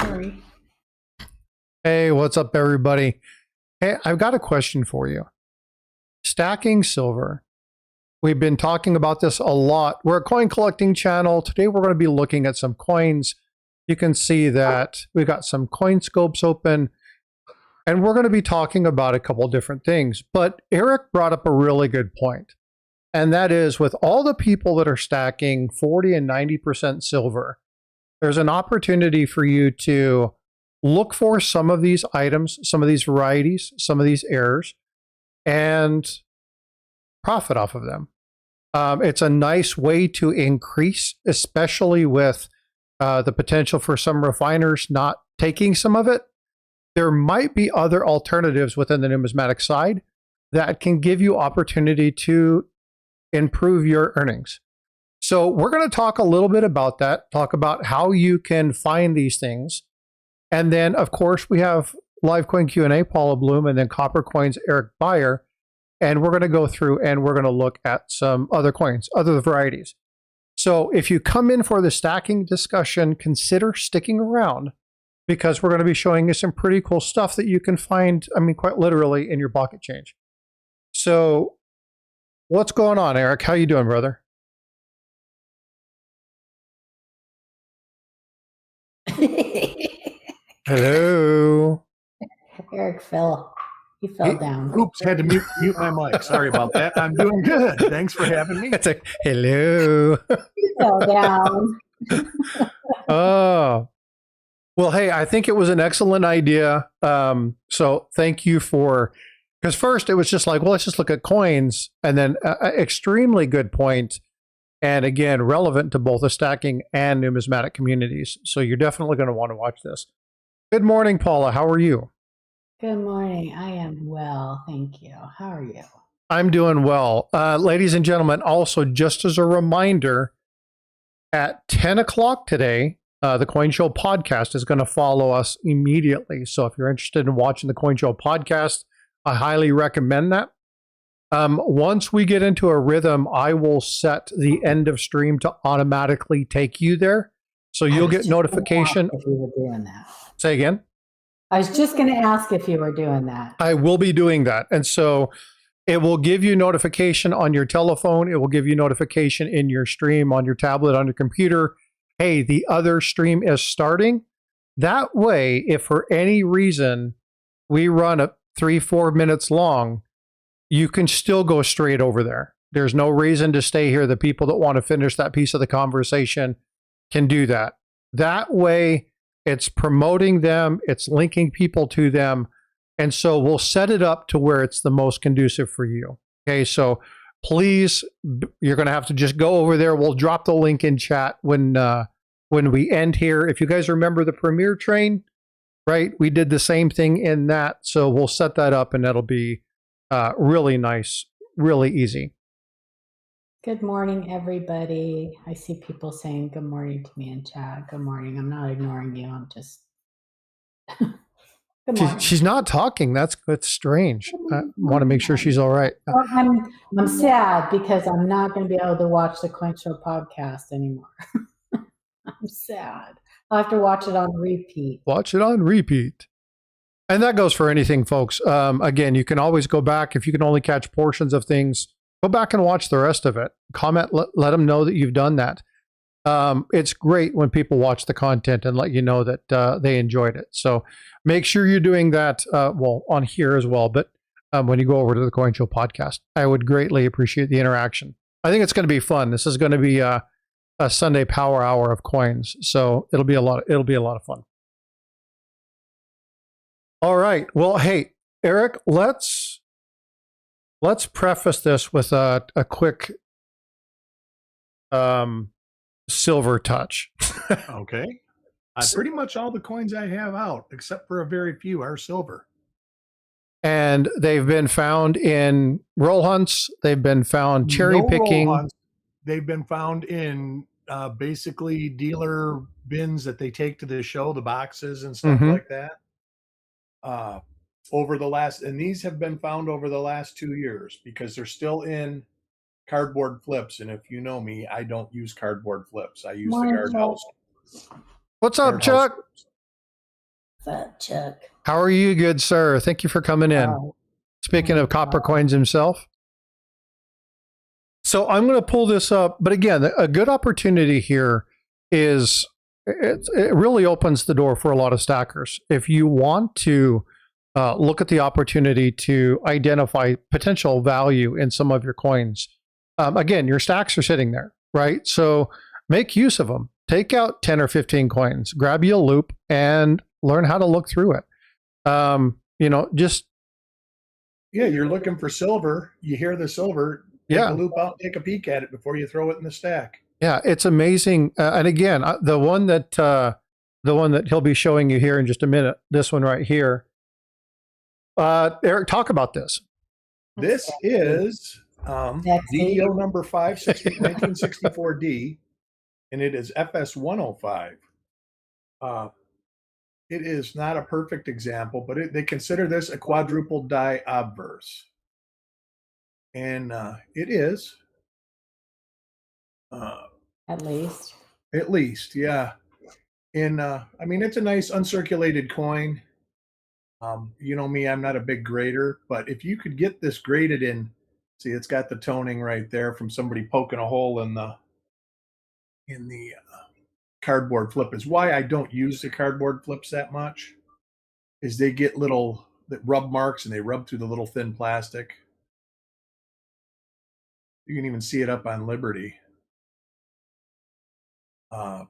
Sorry. Hey, what's up, everybody? Hey, I've got a question for you. Stacking silver. We've been talking about this a lot. We're a coin collecting channel. Today, we're going to be looking at some coins. You can see that we've got some coin scopes open, and we're going to be talking about a couple different things. But Eric brought up a really good point, and that is with all the people that are stacking 40 and 90% silver, there's an opportunity for you to look for some of these items, some of these varieties, some of these errors, and profit off of them. It's a nice way to increase, especially with the potential for some refiners not taking some of it. There might be other alternatives within the numismatic side that can give you opportunity to improve your earnings. So we're going to talk a little bit about that, talk about how you can find these things. And then, of course, we have Live Coin Q&A, Paula Bloom, and then Copper Coins, Eric Beyer. And we're going to go through and we're going to look at some other coins, other varieties. So if you come in for the stacking discussion, consider sticking around because we're going to be showing you some pretty cool stuff that you can find, I mean, quite literally in your pocket change. So what's going on, Eric? How you doing, brother? Hello. Eric fell. He fell down. Oops, had to mute my mic. Sorry about that. I'm doing good. Thanks for having me. It's like, hello. He fell down. Oh. Well, hey, I think it was an excellent idea. So thank you for, because first it was just like, well, let's just look at coins, and then extremely good point. And again, relevant to both the stacking and numismatic communities. So you're definitely going to want to watch this. Good morning, Paula. How are you? Good morning. I am well, thank you. How are you? I'm doing well. Ladies and gentlemen, also just as a reminder, at 10 o'clock today, the Coin Show podcast is going to follow us immediately. So if you're interested in watching the Coin Show podcast, I highly recommend that. Once we get into a rhythm, I will set the end of stream to automatically take you there. So you'll get notification. If you were doing that. Say again? I was just going to ask if you were doing that. I will be doing that. And so it will give you notification on your telephone. It will give you notification in your stream, on your tablet, on your computer. Hey, the other stream is starting. That way, if for any reason we run a 3-4 minutes long, you can still go straight over there. There's no reason to stay here. The people that want to finish that piece of the conversation can do that. That way, it's promoting them, it's linking people to them. And so we'll set it up to where it's the most conducive for you. Okay, so please, you're going to have to just go over there. We'll drop the link in chat when we end here. If you guys remember the Premier Train, right? We did the same thing in that. So we'll set that up and that'll be really nice, really easy. Good morning, everybody. I see people saying good morning to me in chat. Good morning. I'm not ignoring you. I'm just... Good morning. She's not talking. That's strange. I want to make sure she's all right. Well, I'm sad because I'm not going to be able to watch the Coin Show podcast anymore. I'm sad. I'll have to watch it on repeat. Watch it on repeat. And that goes for anything, folks. Again, you can always go back. If you can only catch portions of things, go back and watch the rest of it. Comment, let them know that you've done that. It's great when people watch the content and let you know that they enjoyed it. So make sure you're doing that, well, on here as well. But when you go over to the Coin Show podcast, I would greatly appreciate the interaction. I think it's going to be fun. This is going to be a Sunday power hour of coins. So it'll be a lot of fun. All right. Well, hey, Eric, let's preface this with a quick silver touch. Okay. Pretty much all the coins I have out, except for a very few, are silver. And they've been found in roll hunts. They've been found cherry picking. They've been found in basically dealer bins that they take to the show, the boxes and stuff like that. Over the last, and these have been found over the last 2 years because they're still in cardboard flips. And if you know me, I don't use cardboard flips. I use the guard house. What's up, Chuck? Fat Chuck. How are you, good sir? Thank you for coming in. Speaking of copper coins himself. So I'm going to pull this up. But again, a good opportunity here is it really opens the door for a lot of stackers. If you want to look at the opportunity to identify potential value in some of your coins, again, your stacks are sitting there, right? So make use of them. Take out 10 or 15 coins, grab you a loop, and learn how to look through it. Just you're looking for silver. You hear the silver. Take the loop out, take a peek at it before you throw it in the stack. Yeah, it's amazing. And again, the one that he'll be showing you here in just a minute, this one right here. Eric, talk about this. This is DDO number 1964D, and it is FS105. It is not a perfect example, but they consider this a quadruple die obverse. And it is. At least, yeah. And it's a nice uncirculated coin. You know me, I'm not a big grader, but if you could get this graded in, see, it's got the toning right there from somebody poking a hole in the cardboard flip. Is why I don't use the cardboard flips that much. Is they get little rub marks and they rub through the little thin plastic. You can even see it up on Liberty. But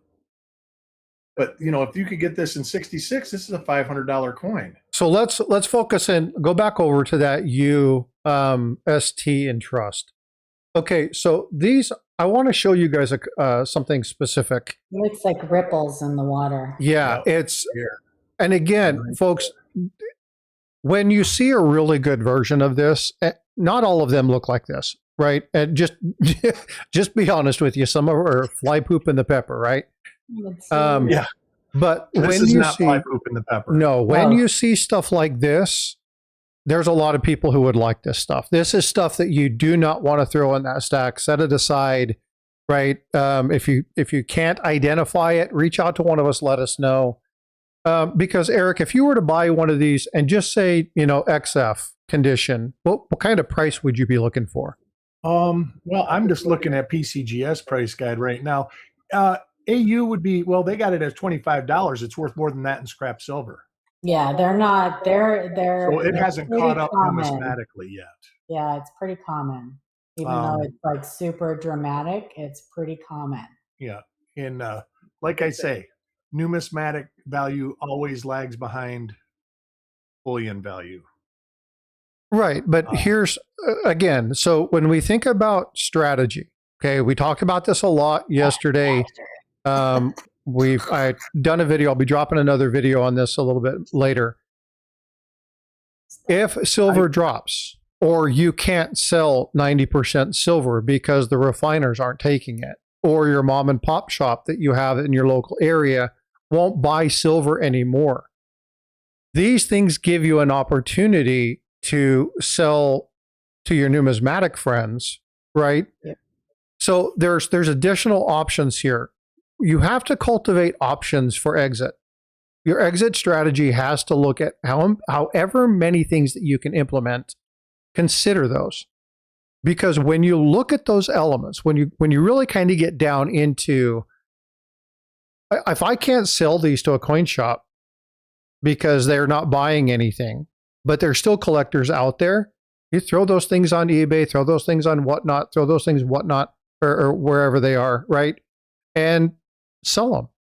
if you could get this in 66, this is a $500 coin. So let's focus and go back over to that ST and trust. Okay, so these, I want to show you guys something specific. It looks like ripples in the water. Yeah, it's here. And again, folks, when you see a really good version of this, not all of them look like this, right? And just be honest with you, some are fly poop in the pepper, right? Yeah. But this when is you not see fly poop in the pepper. No, when you see stuff like this, there's a lot of people who would like this stuff. This is stuff that you do not want to throw in that stack. Set it aside, right? If you can't identify it, reach out to one of us. Let us know. Because Eric, if you were to buy one of these and just say, XF condition, what kind of price would you be looking for? Well, I'm just looking at PCGS price guide right now. AU would be, well, they got it as $25. It's worth more than that in scrap silver. Yeah, they're not. So it hasn't caught up numismatically yet. Yeah, it's pretty common. Even though it's like super dramatic, it's pretty common. Yeah. And like I say, numismatic value always lags behind bullion value. Right. But here's, again, so when we think about strategy, okay, we talked about this a lot yesterday. I've done a video. I'll be dropping another video on this a little bit later. If silver drops, or you can't sell 90% silver because the refiners aren't taking it, or your mom and pop shop that you have in your local area won't buy silver anymore, these things give you an opportunity to sell to your numismatic friends, right? Yeah. So there's additional options here. You have to cultivate options for exit. Your exit strategy has to look at however many things that you can implement. Consider those, because when you look at those elements, when you really kind of get down into, if I can't sell these to a coin shop because they're not buying anything, but there's still collectors out there, you throw those things on eBay, throw those things on whatnot, or wherever they are, right? And sell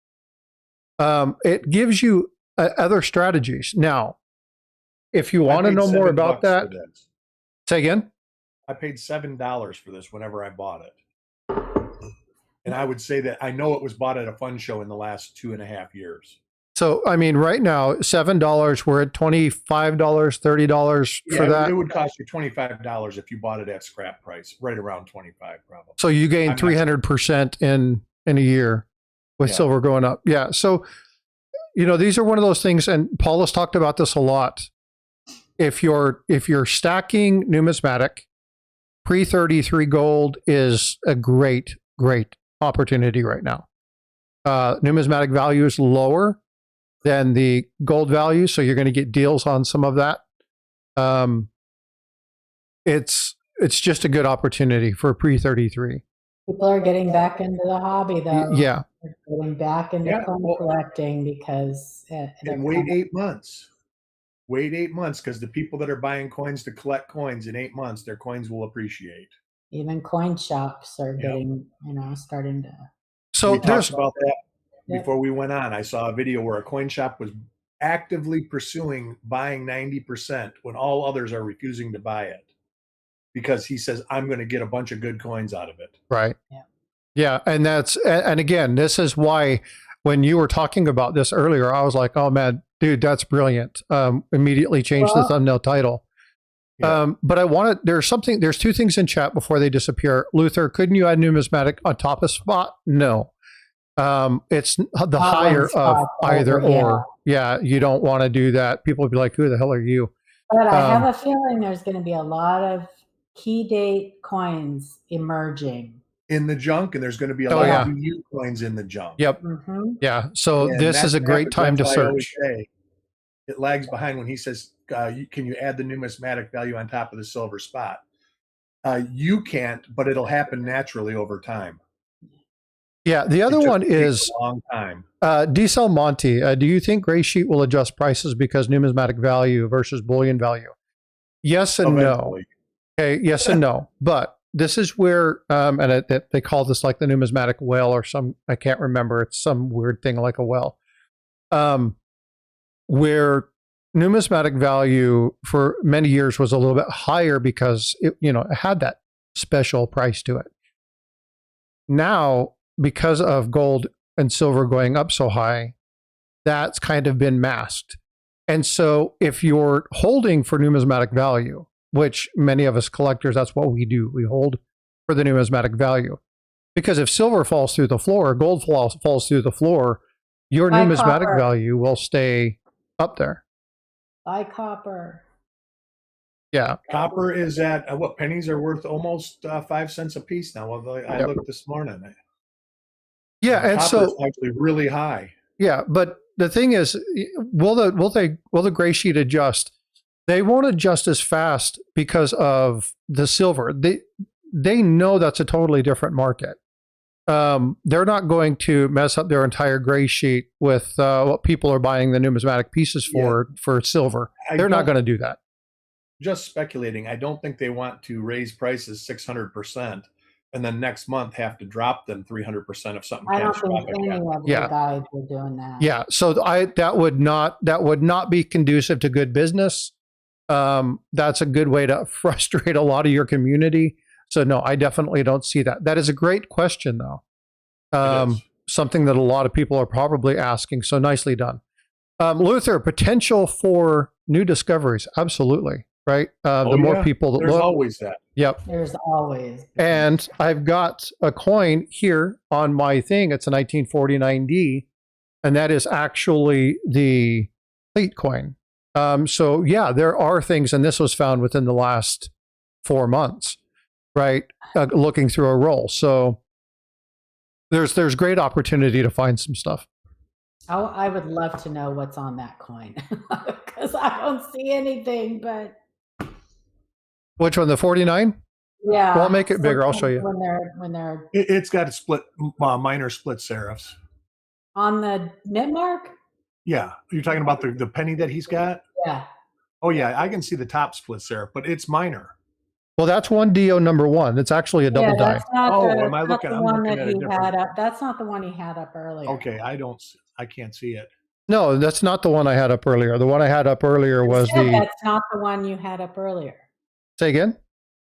them. It gives you other strategies. Now, if you want to know more about that, say again. I paid $7 for this whenever I bought it. And I would say that I know it was bought at a fun show in the last 2.5 years. So, I mean, right now, $7, we're at $25, $30 for that. It would cost you $25 if you bought it at scrap price, right around $25 probably. So you gain 300% in a year with silver going up. Yeah. So, these are one of those things, and Paul has talked about this a lot. If you're stacking numismatic, pre-33 gold is a great opportunity right now. Numismatic value is lower. than the gold value. So you're going to get deals on some of that. It's just a good opportunity for pre-33. People are getting back into the hobby, though. Yeah. They're getting back into coin collecting because and wait 8 months. Wait 8 months, because the people that are buying coins to collect coins in 8 months, their coins will appreciate. Even coin shops are getting, starting to. So we talked about that before we went on. I saw a video where a coin shop was actively pursuing buying 90% when all others are refusing to buy it, because he says, I'm going to get a bunch of good coins out of it. Right. Yeah. And again, this is why when you were talking about this earlier, I was like, oh man, dude, that's brilliant. Immediately changed the thumbnail title. Yeah. But there's two things in chat before they disappear. Luther, couldn't you add numismatic on top of spot? No. It's the higher of either or. Yeah, you don't want to do that. People would be like, who the hell are you? But I have a feeling there's going to be a lot of key date coins emerging in the junk, and there's going to be a lot of EU coins in the junk. Yep. Yeah. So this is a great time to search. It lags behind when he says, can you add the numismatic value on top of the silver spot? You can't, but it'll happen naturally over time. Yeah. The other one is a long time. Diesel Monty, do you think Gray Sheet will adjust prices because numismatic value versus bullion value? Yes and no. Okay. Yes and no. But this is where, and they call this like the numismatic well or I can't remember. It's some weird thing like a well. Where numismatic value for many years was a little bit higher because it had that special price to it. Now, because of gold and silver going up so high, that's kind of been masked. And so if you're holding for numismatic value, which many of us collectors, that's what we do. We hold for the numismatic value. Because if silver falls through the floor, gold falls through the floor, your numismatic value will stay up there. Buy copper. Yeah. Copper is at, what, pennies are worth almost 5 cents a piece now. Well, I looked this morning. Yeah, and so it's actually really high. Yeah, but the thing is, will the Gray Sheet adjust? They won't adjust as fast because of the silver. They know that's a totally different market. They're not going to mess up their entire Gray Sheet with what people are buying the numismatic pieces for silver. They're not going to do that. Just speculating. I don't think they want to raise prices 600%. And then next month have to drop them 300% if something catastrophic. I don't think any of the guys are doing that. Yeah, so that would not be conducive to good business. That's a good way to frustrate a lot of your community. So no, I definitely don't see that. That is a great question, though. Something that a lot of people are probably asking. So nicely done, Luther. Potential for new discoveries, absolutely. Right. The more people that there's always that. Yep. There's always. And I've got a coin here on my thing. It's a 1949D, and that is actually the plate coin. So yeah, there are things, and this was found within the last 4 months, right? Looking through a roll. So there's great opportunity to find some stuff. I would love to know what's on that coin because I don't see anything, but. Which one, the 49? Yeah. Well, I'll make it bigger. I'll show you. When they're. It's got a split, minor split serifs. On the nit mark? Yeah. You're talking about the penny that he's got? Yeah. Oh, yeah. I can see the top split serif, but it's minor. Well, that's one DO number one. It's actually a double die. Am I looking? I'm looking at a different. That's not the one he had up earlier. Okay. I can't see it. No, that's not the one I had up earlier. The one I had up earlier was That's not the one you had up earlier. Say again?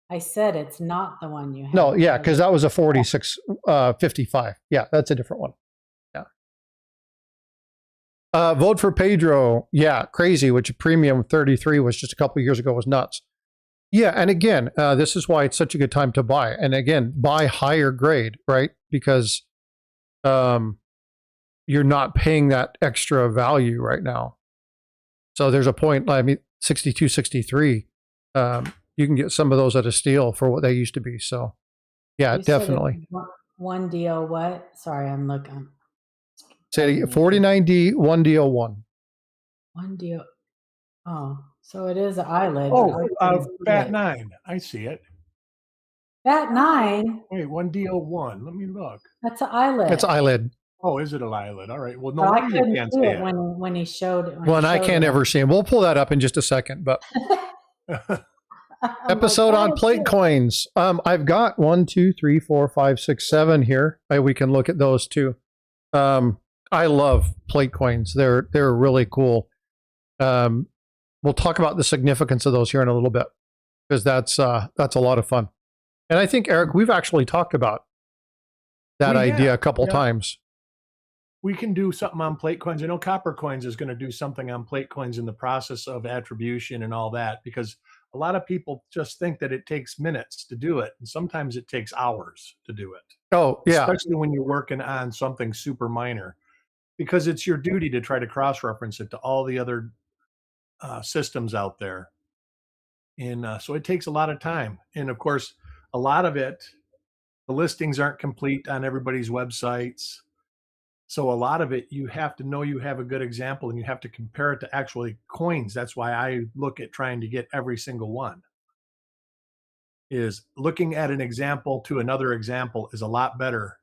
I said it's not the one you had. No, yeah, because that was a 4655. Yeah, that's a different one. Yeah. Vote for Pedro. Yeah, crazy, which premium 33 was just a couple of years ago was nuts. Yeah, and again, this is why it's such a good time to buy. And again, buy higher grade, right? Because you're not paying that extra value right now. So there's a point, 62, 63. You can get some of those at a steal for what they used to be. So, yeah, definitely. One deal, what? Sorry, I'm looking. Say 49D, 1D01. 1D. Oh, so it is an eyelid. Oh, bat 9. I see it. Bat 9? Wait, 1D01. Let me look. That's an eyelid. It's eyelid. Oh, is it an eyelid? All right. Well, no Well, I wonder you couldn't can't see see it it. when he showed it. Well, and I can't ever see him. We'll pull that up in just a second. But episode on plate coins. I've got 1, 2, 3, 4, 5, 6, 7 here. We can look at those too. I love plate coins. They're really cool. We'll talk about the significance of those here in a little bit because that's a lot of fun. And I think, Eric, we've actually talked about that idea a couple times. We can do something on plate coins. I know Copper Coins is going to do something on plate coins in the process of attribution and all that, because a lot of people just think that it takes minutes to do it. And sometimes it takes hours to do it. Oh, yeah. Especially when you're working on something super minor, because it's your duty to try to cross-reference it to all the other systems out there. And so it takes a lot of time. And of course, a lot of it, the listings aren't complete on everybody's websites. So a lot of it, you have to know you have a good example and you have to compare it to actually coins. That's why I look at trying to get every single one. Is looking at an example to another example is a lot better.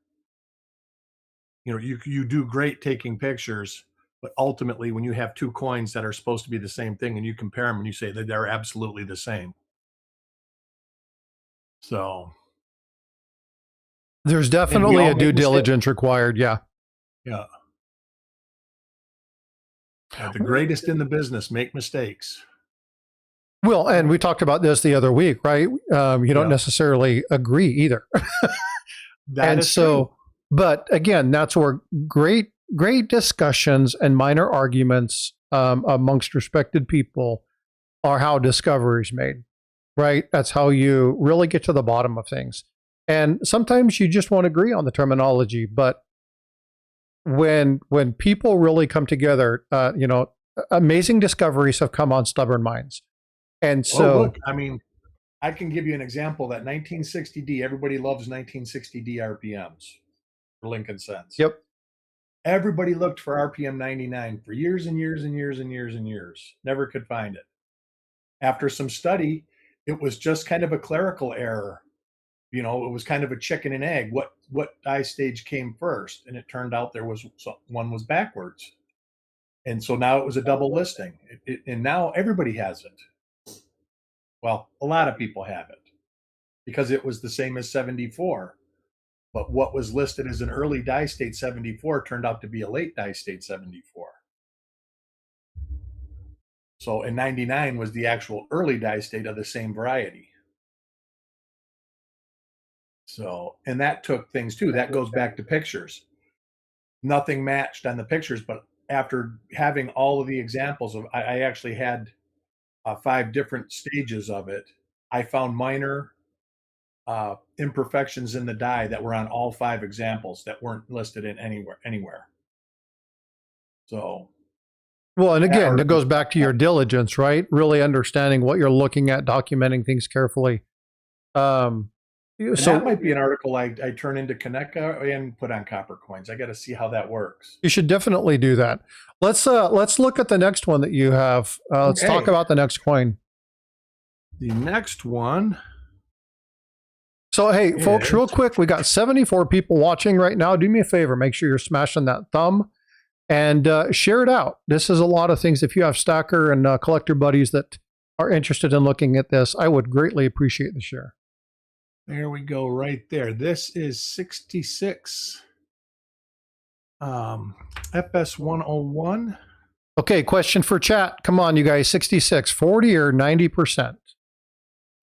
You know, you do great taking pictures, but ultimately when you have two coins that are supposed to be the same thing and you compare them and you say that they're absolutely the same. So there's definitely a due diligence required. Yeah. Yeah. The greatest in the business make mistakes. Well, and we talked about this the other week, right? You don't necessarily agree either. That is true. But again, that's where great discussions and minor arguments amongst respected people are how discovery is made, right? That's how you really get to the bottom of things. And sometimes you just won't agree on the terminology, but when people really come together, amazing discoveries have come on stubborn minds. And so, look, I mean, I can give you an example that 1960D, everybody loves 1960D RPMs for Lincoln cents. Yep. Everybody looked for RPM 99 for years and years and years and years and years. Never could find it. After some study, it was just kind of a clerical error. You know, it was kind of a chicken and egg. What die stage came first? And it turned out one was backwards. And so now it was a double listing. And now everybody has it. Well, a lot of people have it because it was the same as 74. But what was listed as an early die state 74 turned out to be a late die state 74. So, and 99 was the actual early die state of the same variety. So, and that took things too. That goes back to pictures. Nothing matched on the pictures, but after having all of the examples of, I actually had 5 different stages of it. I found minor imperfections in the die that were on all 5 examples that weren't listed in anywhere. So, well, and again, it goes back to your diligence, right? Really understanding what you're looking at, documenting things carefully. So that might be an article I turn into Kaneka and put on Copper Coins. I got to see how that works. You should definitely do that. Let's look at the next one that you have. Let's talk about the next coin. The next one. So, hey, folks, real quick, we got 74 people watching right now. Do me a favor. Make sure you're smashing that thumb and share it out. This is a lot of things. If you have stacker and collector buddies that are interested in looking at this, I would greatly appreciate the share. There we go, right there. This is 66 FS101. Okay, question for chat. Come on, you guys, 66, 40 or 90%?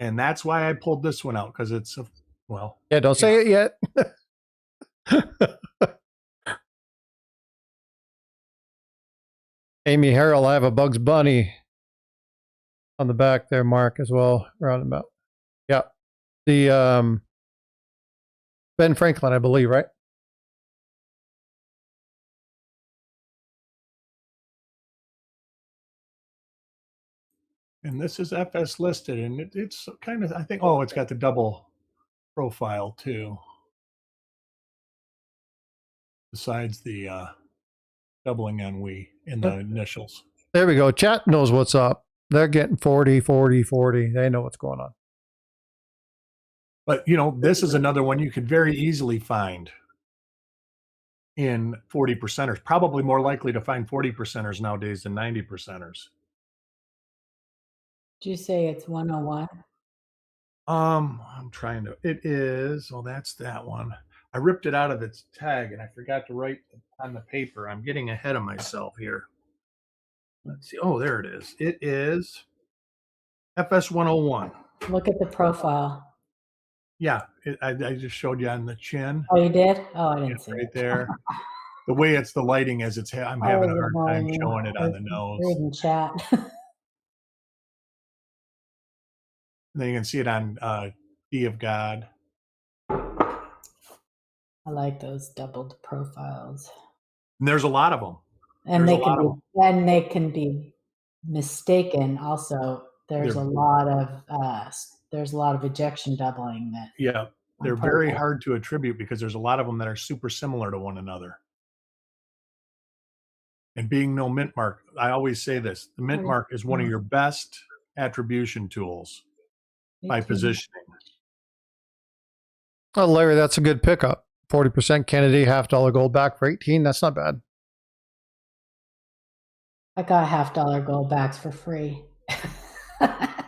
And that's why I pulled this one out, because it's, yeah, don't say it yet. Amy Harrell, I have a Bugs Bunny on the back there, Mark, as well, roundabout. Yeah. The Ben Franklin, I believe, right? And this is FS listed, and it's kind of, I think, oh, it's got the double profile too. Besides the doubling on we in the initials. There we go. Chat knows what's up. They're getting 40, 40, 40. They know what's going on. But, you know, this is another one you could very easily find in 40 percenters. Probably more likely to find 40 percenters nowadays than 90 percenters. Did you say it's 101? I'm trying to, it is, well, that's that one. I ripped it out of its tag and I forgot to write on the paper. I'm getting ahead of myself here. Let's see. Oh, there it is. It is FS 101. Look at the profile. Yeah, I just showed you on the chin. Oh, you did? Oh, I didn't see right it. there. The way it's the lighting is, I'm having a hard time showing it on the nose. Reading chat. And then you can see it on D of God. I like those doubled profiles. And there's a lot of them. And they can be mistaken. Also, there's a lot of ejection doubling that. Yeah, they're very hard to attribute because there's a lot of them that are super similar to one another. And being no mint mark, I always say this: the mint mark is one of your best attribution tools by positioning. Oh, Larry, that's a good pickup. 40% Kennedy, $50 gold back for 18. That's not bad. I got $50 gold backs for free. I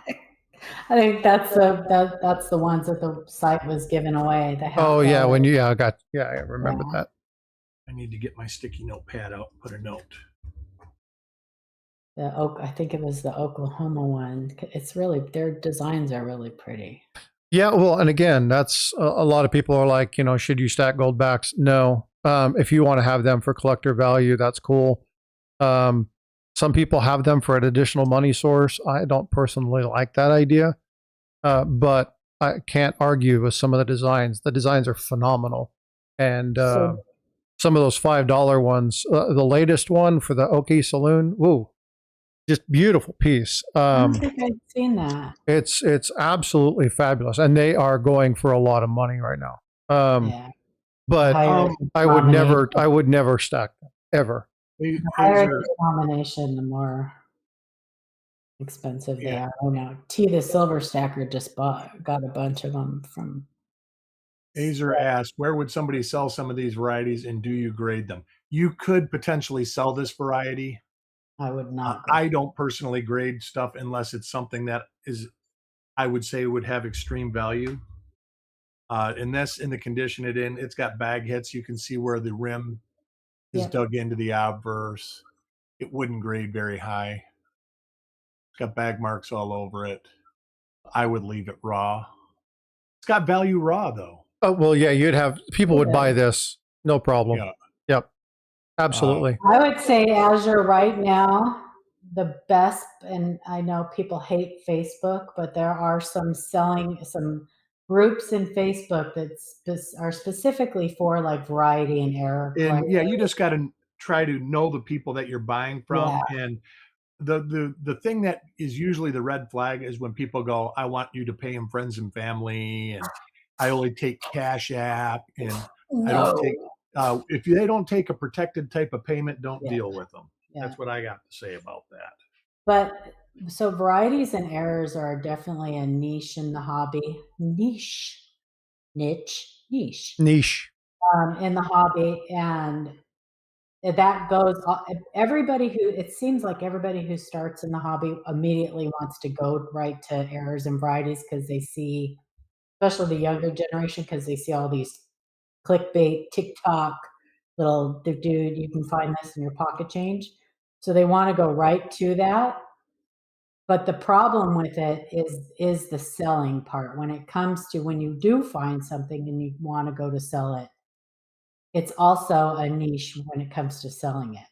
think that's the ones that the site was giving away. Oh yeah, when you I remember that. I need to get my sticky notepad out and put a note. I think it was the Oklahoma one. It's really, their designs are really pretty. Yeah, well, and again, that's a lot of people are like, you know, should you stack gold backs? No. If you want to have them for collector value, that's cool. Some people have them for an additional money source. I don't personally like that idea, but I can't argue with some of the designs. The designs are phenomenal. And some of those $5 ones, the latest one for the Oki Saloon, woo, just beautiful piece. I don't think I've seen that. It's absolutely fabulous, and they are going for a lot of money right now. But I would never stack them ever. The higher the denomination, the more expensive they are. Oh no, the Silver Stacker just got a bunch of them from. Azer asked, where would somebody sell some of these varieties, and do you grade them? You could potentially sell this variety. I would not. I don't personally grade stuff unless it's something that is, I would say, would have extreme value. In the condition it's got bag hits. You can see where the rim is dug into the obverse. It wouldn't grade very high. It's got bag marks all over it. I would leave it raw. It's got value raw though. Oh, well, yeah, people would buy this. No problem. Yeah. Yep. Absolutely. I would say Azure right now, the best, and I know people hate Facebook, but there are some groups in Facebook that are specifically for like variety and error. And you just got to try to know the people that you're buying from. And the thing that is usually the red flag is when people go, I want you to pay them friends and family, and I only take Cash App, and I don't take, if they don't take a protected type of payment, don't deal with them. That's what I got to say about that. But so varieties and errors are definitely a niche in the hobby. Niche in the hobby, and that goes. It seems like everybody who starts in the hobby immediately wants to go right to errors and varieties because they see, especially the younger generation, because they see all these clickbait, TikTok, little dude, you can find this in your pocket change. So they want to go right to that. But the problem with it is the selling part. When it comes to when you do find something and you want to go to sell it, it's also a niche when it comes to selling it.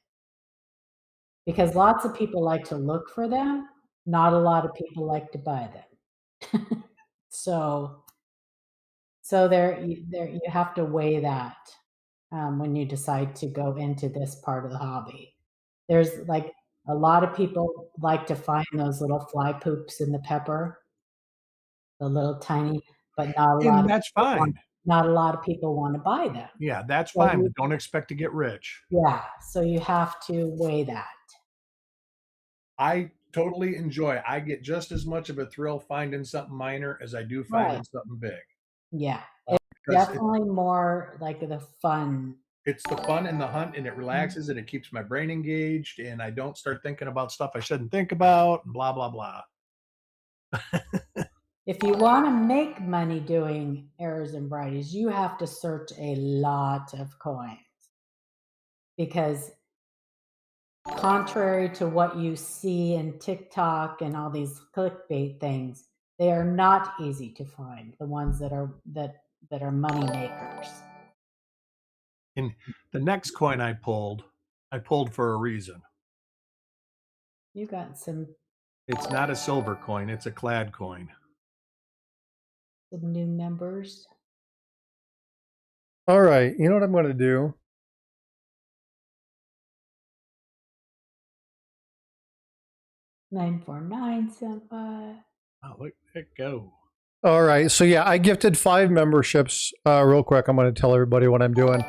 Because lots of people like to look for them. Not a lot of people like to buy them. So there you have to weigh that when you decide to go into this part of the hobby. There's like a lot of people like to find those little fly poops in the pepper, the little tiny, but not a lot. And that's fine. not a lot of people want to buy them. Yeah, that's So fine, but don't expect to get rich. yeah, so you have to weigh that. I totally enjoy. I get just as much of a thrill finding something minor as I do Right. finding something big. Yeah, Because it's definitely more like the fun. it's the fun and the hunt, and it relaxes and it keeps my brain engaged, and I don't start thinking about stuff I shouldn't think about, and blah blah blah. If you want to make money doing errors and varieties, you have to search a lot of coins, because contrary to what you see in TikTok and all these clickbait things, they are not easy to find. The ones that are money makers. And the next coin I pulled for a reason. You got some It's not a silver coin, it's a clad coin. new members. All right. You know what I'm going to do? $949 Senpai. Oh, look it go. All right. So yeah, I gifted 5 memberships. Real quick, I'm going to tell everybody what I'm doing.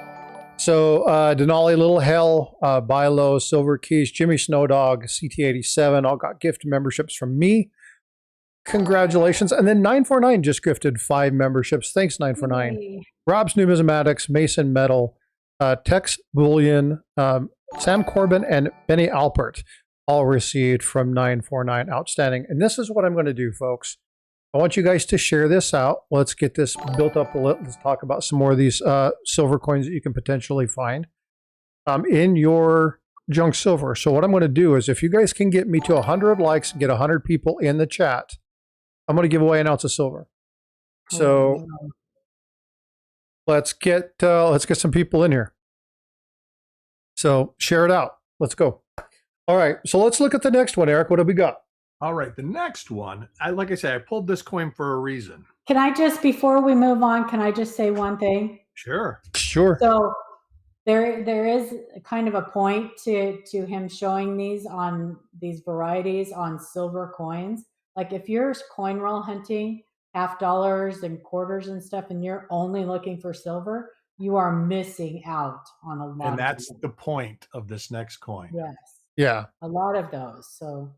So Denali Little Hell, Bilo, Silver Keys, Jimmy Snowdog, CT87 all got gift memberships from me. Congratulations. And then 949 just gifted 5 memberships. Thanks, 949. Yay. Rob's Numismatics, Mason Metal, Tex Bullion, Sam Corbin, and Benny Alpert all received from 949. Outstanding. And this is what I'm going to do, folks. I want you guys to share this out. Let's get this built up a little. Let's talk about some more of these silver coins that you can potentially find in your junk silver. So what I'm going to do is, if you guys can get me to 100 likes and get 100 people in the chat, I'm going to give away an ounce of silver. So let's get some people in here. So share it out. Let's go. All right. So let's look at the next one, Eric. What have we got? All right, the next one, like I said, I pulled this coin for a reason. Can I just, before we move on, can I just say one thing? Sure. Sure. So there is kind of a point to him showing these varieties on silver coins. Like if you're coin roll hunting $50 and quarters and stuff, and you're only looking for silver, you are missing out on a lot. And that's the point of this next coin. Yes. Yeah. A lot of those. So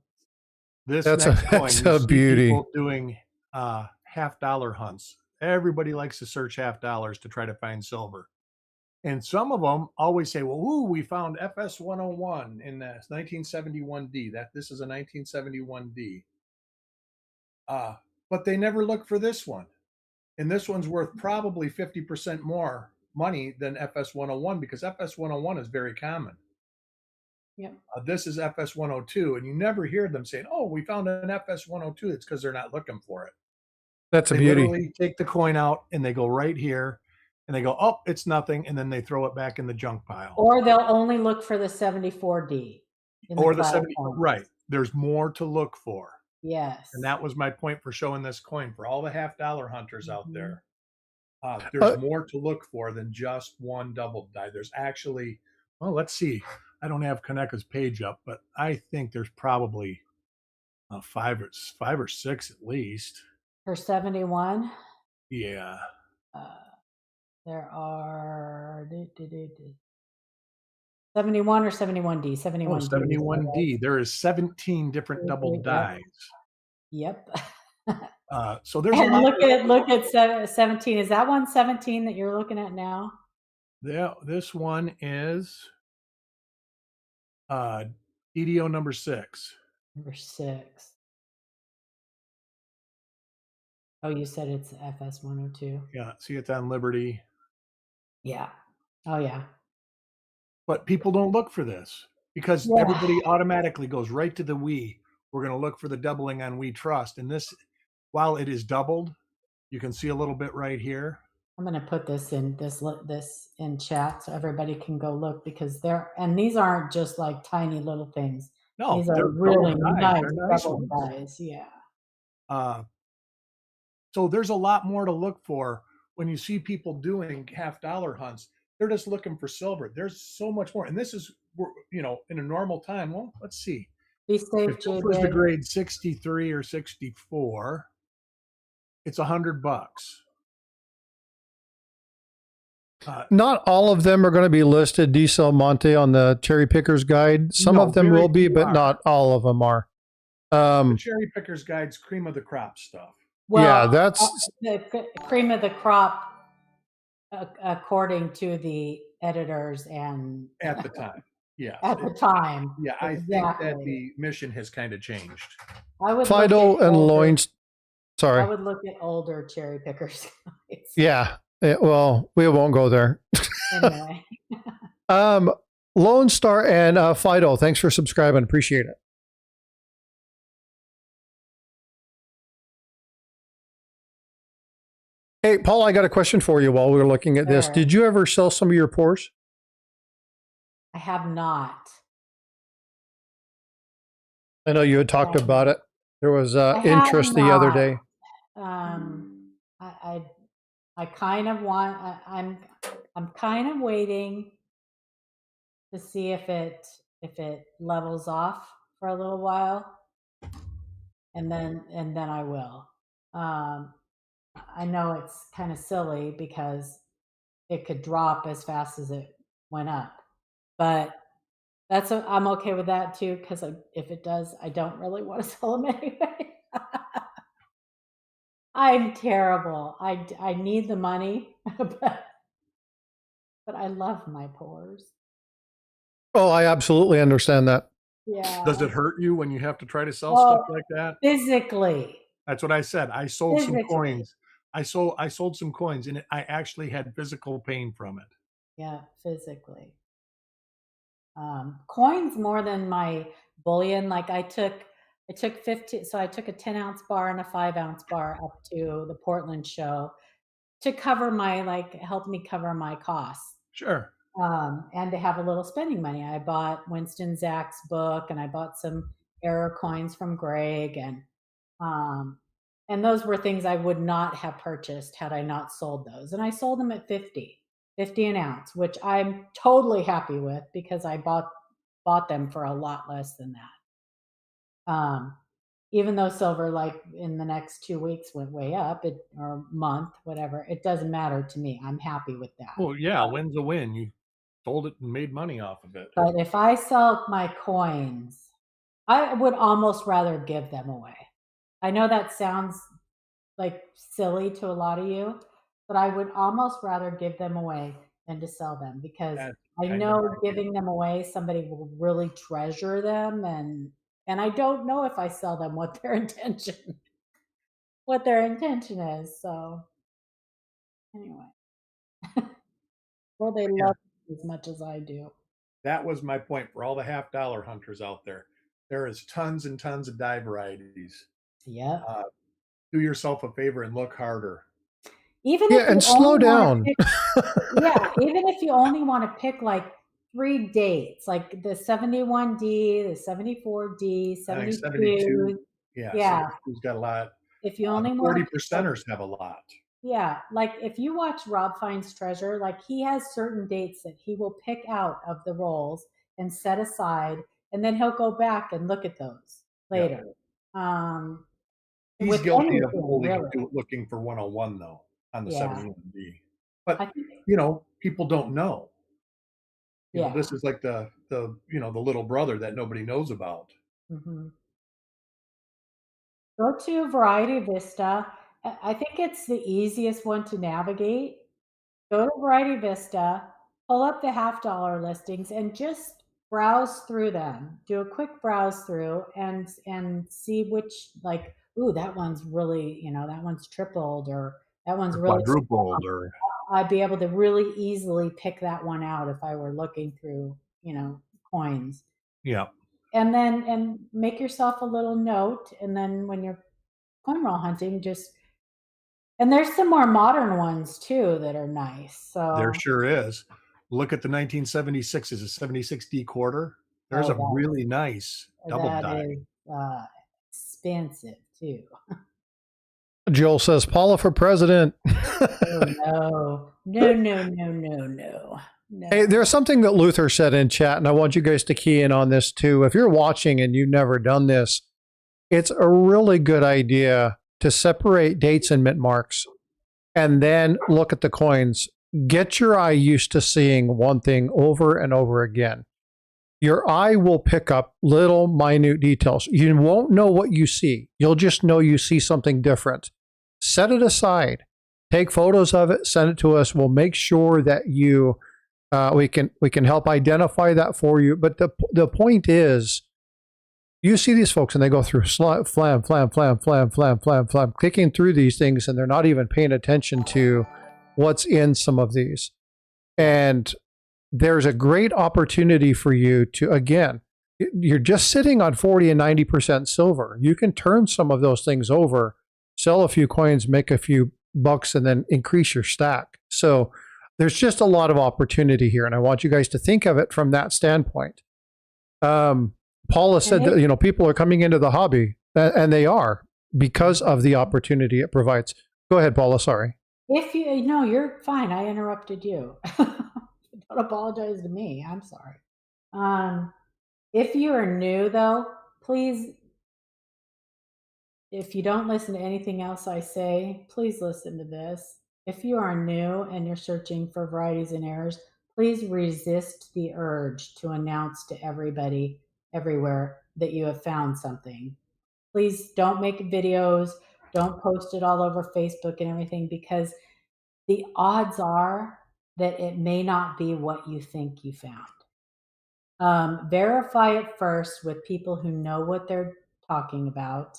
that's a beauty. People doing $50 hunts. Everybody likes to search $50 to try to find silver. And some of them always say, well, ooh, we found FS 101 in the 1971D. This is a 1971D. But they never look for this one. And this one's worth probably 50% more money than FS 101, because FS 101 is very common. Yep. This is FS 102, and you never hear them saying, oh, we found an FS 102. It's because they're not looking for it. That's a beauty. They literally take the coin out and they go right here and they go, oh, it's nothing. And then they throw it back in the junk pile. Or they'll only look for the 74D. Or the 70, right. There's more to look for. Yes. And that was my point for showing this coin for all the $50 hunters out there. There's more to look for than just one double die. There's actually, well, let's see. I don't have Kaneka's page up, but I think there's probably 5 or 6 at least. For 71? Yeah. There are 71 or 71D? 71D. Oh, 71D. There is 17 different double dies. Yep. So there's and look at 17. Is that one 17 that you're looking at now? Yeah, this one is DDO number 6. Number 6. Oh, you said it's FS 102. Yeah, see, it's on Liberty. Yeah. Oh, yeah. But people don't look for this because everybody automatically goes right to the we. We're going to look for the doubling on We Trust. And this, while it is doubled, you can see a little bit right here. I'm going to put this in in chat so everybody can go look, because these aren't just like tiny little things. No, these are really nice double dies. Yeah. So there's a lot more to look for when you see people doing $50 hunts. They're just looking for silver. There's so much more. And this is, in a normal time. Well, let's see. Be safe, if this was the grade 63 or 64, it's $100. Not all of them are going to be listed Di Monte on the Cherry Pickers Guide. Some No, of them very will be, few but are. not all of them are. The Cherry Pickers Guide's cream of the crop stuff. Yeah, Well, that's the cream of the crop, according to the editors and At the time, yes. at the time. Yeah, I think that Exactly. the mission has kind of changed. I would Fido look at and older, Loins. I Sorry. would look at older Cherry Pickers guides. Yeah. Well, we won't go there. Anyway. Lone Star and Fido, thanks for subscribing. Appreciate it. Hey, Paul, I got a question for you while we were looking at this. Sure. Did you ever sell some of your pores? I have not. I know you had talked about it. There was I interest have the other not. day. I kind of want. I'm kind of waiting to see if it levels off for a little while, and then I will. I know it's kind of silly because it could drop as fast as it went up, but I'm okay with that too, because if it does, I don't really want to sell them anyway. I'm terrible. I need the money, but I love my pores. Oh, I absolutely understand that. Yeah. Does it hurt you when you have to try to sell stuff like that? Physically. That's what I said. I sold some Physically. coins. I sold some coins, and I actually had physical pain from it. Yeah, physically. Coins more than my bullion. Like I took 15, so I took a 10-ounce bar and a 5-ounce bar up to the Portland show to cover help me cover my costs. Sure. And to have a little spending money. I bought Winston Zach's book, and I bought some error coins from Greg, and those were things I would not have purchased had I not sold those. And I sold them at 50 an ounce, which I'm totally happy with because I bought them for a lot less than that. Even though silver, like in the next 2 weeks, went way up, or month, whatever, it doesn't matter to me. I'm happy with that. Well, yeah, win's a win. You sold it and made money off of it. But if I sell my coins, I would almost rather give them away. I know that sounds like silly to a lot of you, but I would almost rather give them away than to sell them, because I know giving them away, somebody will really treasure them, and I don't know if I sell them what their intention is. So anyway, well, they love it as much as I do. That was my point for all the half-dollar hunters out there. There is tons and tons of dye varieties. Yeah. Do yourself a favor and look harder. Even if and slow down. Even if you only want to pick like 3 dates, like the 71D, the 74D, 72. Yeah. Who's got a lot. If you only 40%ers have a lot. Yeah, like if you watch Rob Finds Treasure, like he has certain dates that he will pick out of the rolls and set aside, and then he'll go back and look at those later. Yeah. He's guilty of only looking for 101 though on the 71D. But people don't know. You know, this is like the little brother that nobody knows about. Mm-hmm. Go to Variety Vista. I think it's the easiest one to navigate. Go to Variety Vista, pull up the $50 listings, and just browse through them. Do a quick browse through and see which, like, ooh, that one's really, that one's tripled, or that one's really quadrupled, or I'd be able to really easily pick that one out if I were looking through, coins. Yeah. And then make yourself a little note, and then when you're coin roll hunting, and there's some more modern ones too that are nice. So there sure is. Look at the 1976s, a 76D quarter. There's a really nice double die. That is expensive too. Joel says, Paula for president. Oh, no. Hey, there's something that Luther said in chat, and I want you guys to key in on this too. If you're watching and you've never done this, it's a really good idea to separate dates and mint marks and then look at the coins. get your eye used to seeing one thing over and over again. Your eye will pick up little minute details. You won't know what you see. You'll just know you see something different. Set it aside. Take photos of it, send it to us. We'll make sure that we can help identify that for you. But the point is, you see these folks and they go through flam, clicking through these things, and they're not even paying attention to what's in some of these. And there's a great opportunity for you to, again, you're just sitting on 40 and 90% silver. You can turn some of those things over, sell a few coins, make a few bucks, and then increase your stack. So there's just a lot of opportunity here. And I want you guys to think of it from that standpoint. Paula said that, people are coming into the hobby, and they are, because of the opportunity it provides. Go ahead, Paula. Sorry. No, you're fine. I interrupted you. Don't apologize to me. I'm sorry. If you are new, though, please, if you don't listen to anything else I say, please listen to this. If you are new and you're searching for varieties and errors, please resist the urge to announce to everybody everywhere that you have found something. Please don't make videos, don't post it all over Facebook and everything, because the odds are that it may not be what you think you found. Verify it first with people who know what they're talking about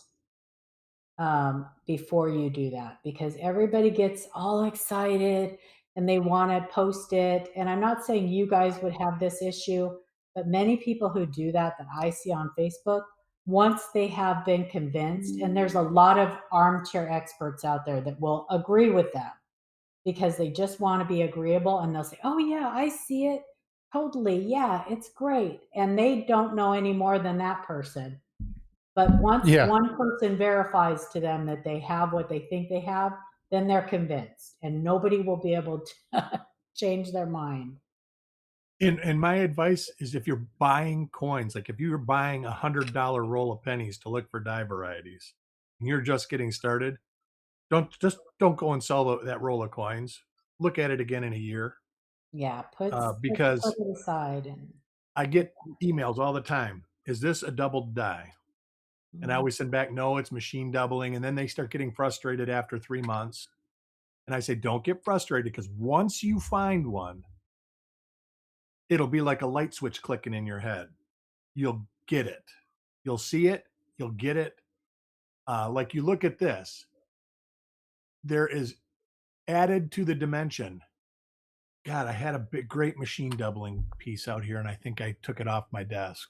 before you do that, because everybody gets all excited and they want to post it. And I'm not saying you guys would have this issue, but many people who do that I see on Facebook, once they have been convinced, and there's a lot of armchair experts out there that will agree with them because they just want to be agreeable, and they'll say, oh yeah, I see it totally, yeah, it's great, and they don't know any more than that person. But once one person verifies to them that they have what they think they have, then they're convinced, and nobody will be able to change their mind. And my advice is, if you're buying coins, like if you're buying $100 roll of pennies to look for die varieties, and you're just getting started, don't go and sell that roll of coins. Look at it again in a year. Yeah, because put it aside. And I get emails all the time. Is this a doubled die? And I always send back, no, it's machine doubling. And then they start getting frustrated after 3 months. And I say, don't get frustrated, because once you find one, it'll be like a light switch clicking in your head. You'll get it. You'll see it. You'll get it. Like, you look at this. There is added to the dimension. God, I had a great machine doubling piece out here, and I think I took it off my desk.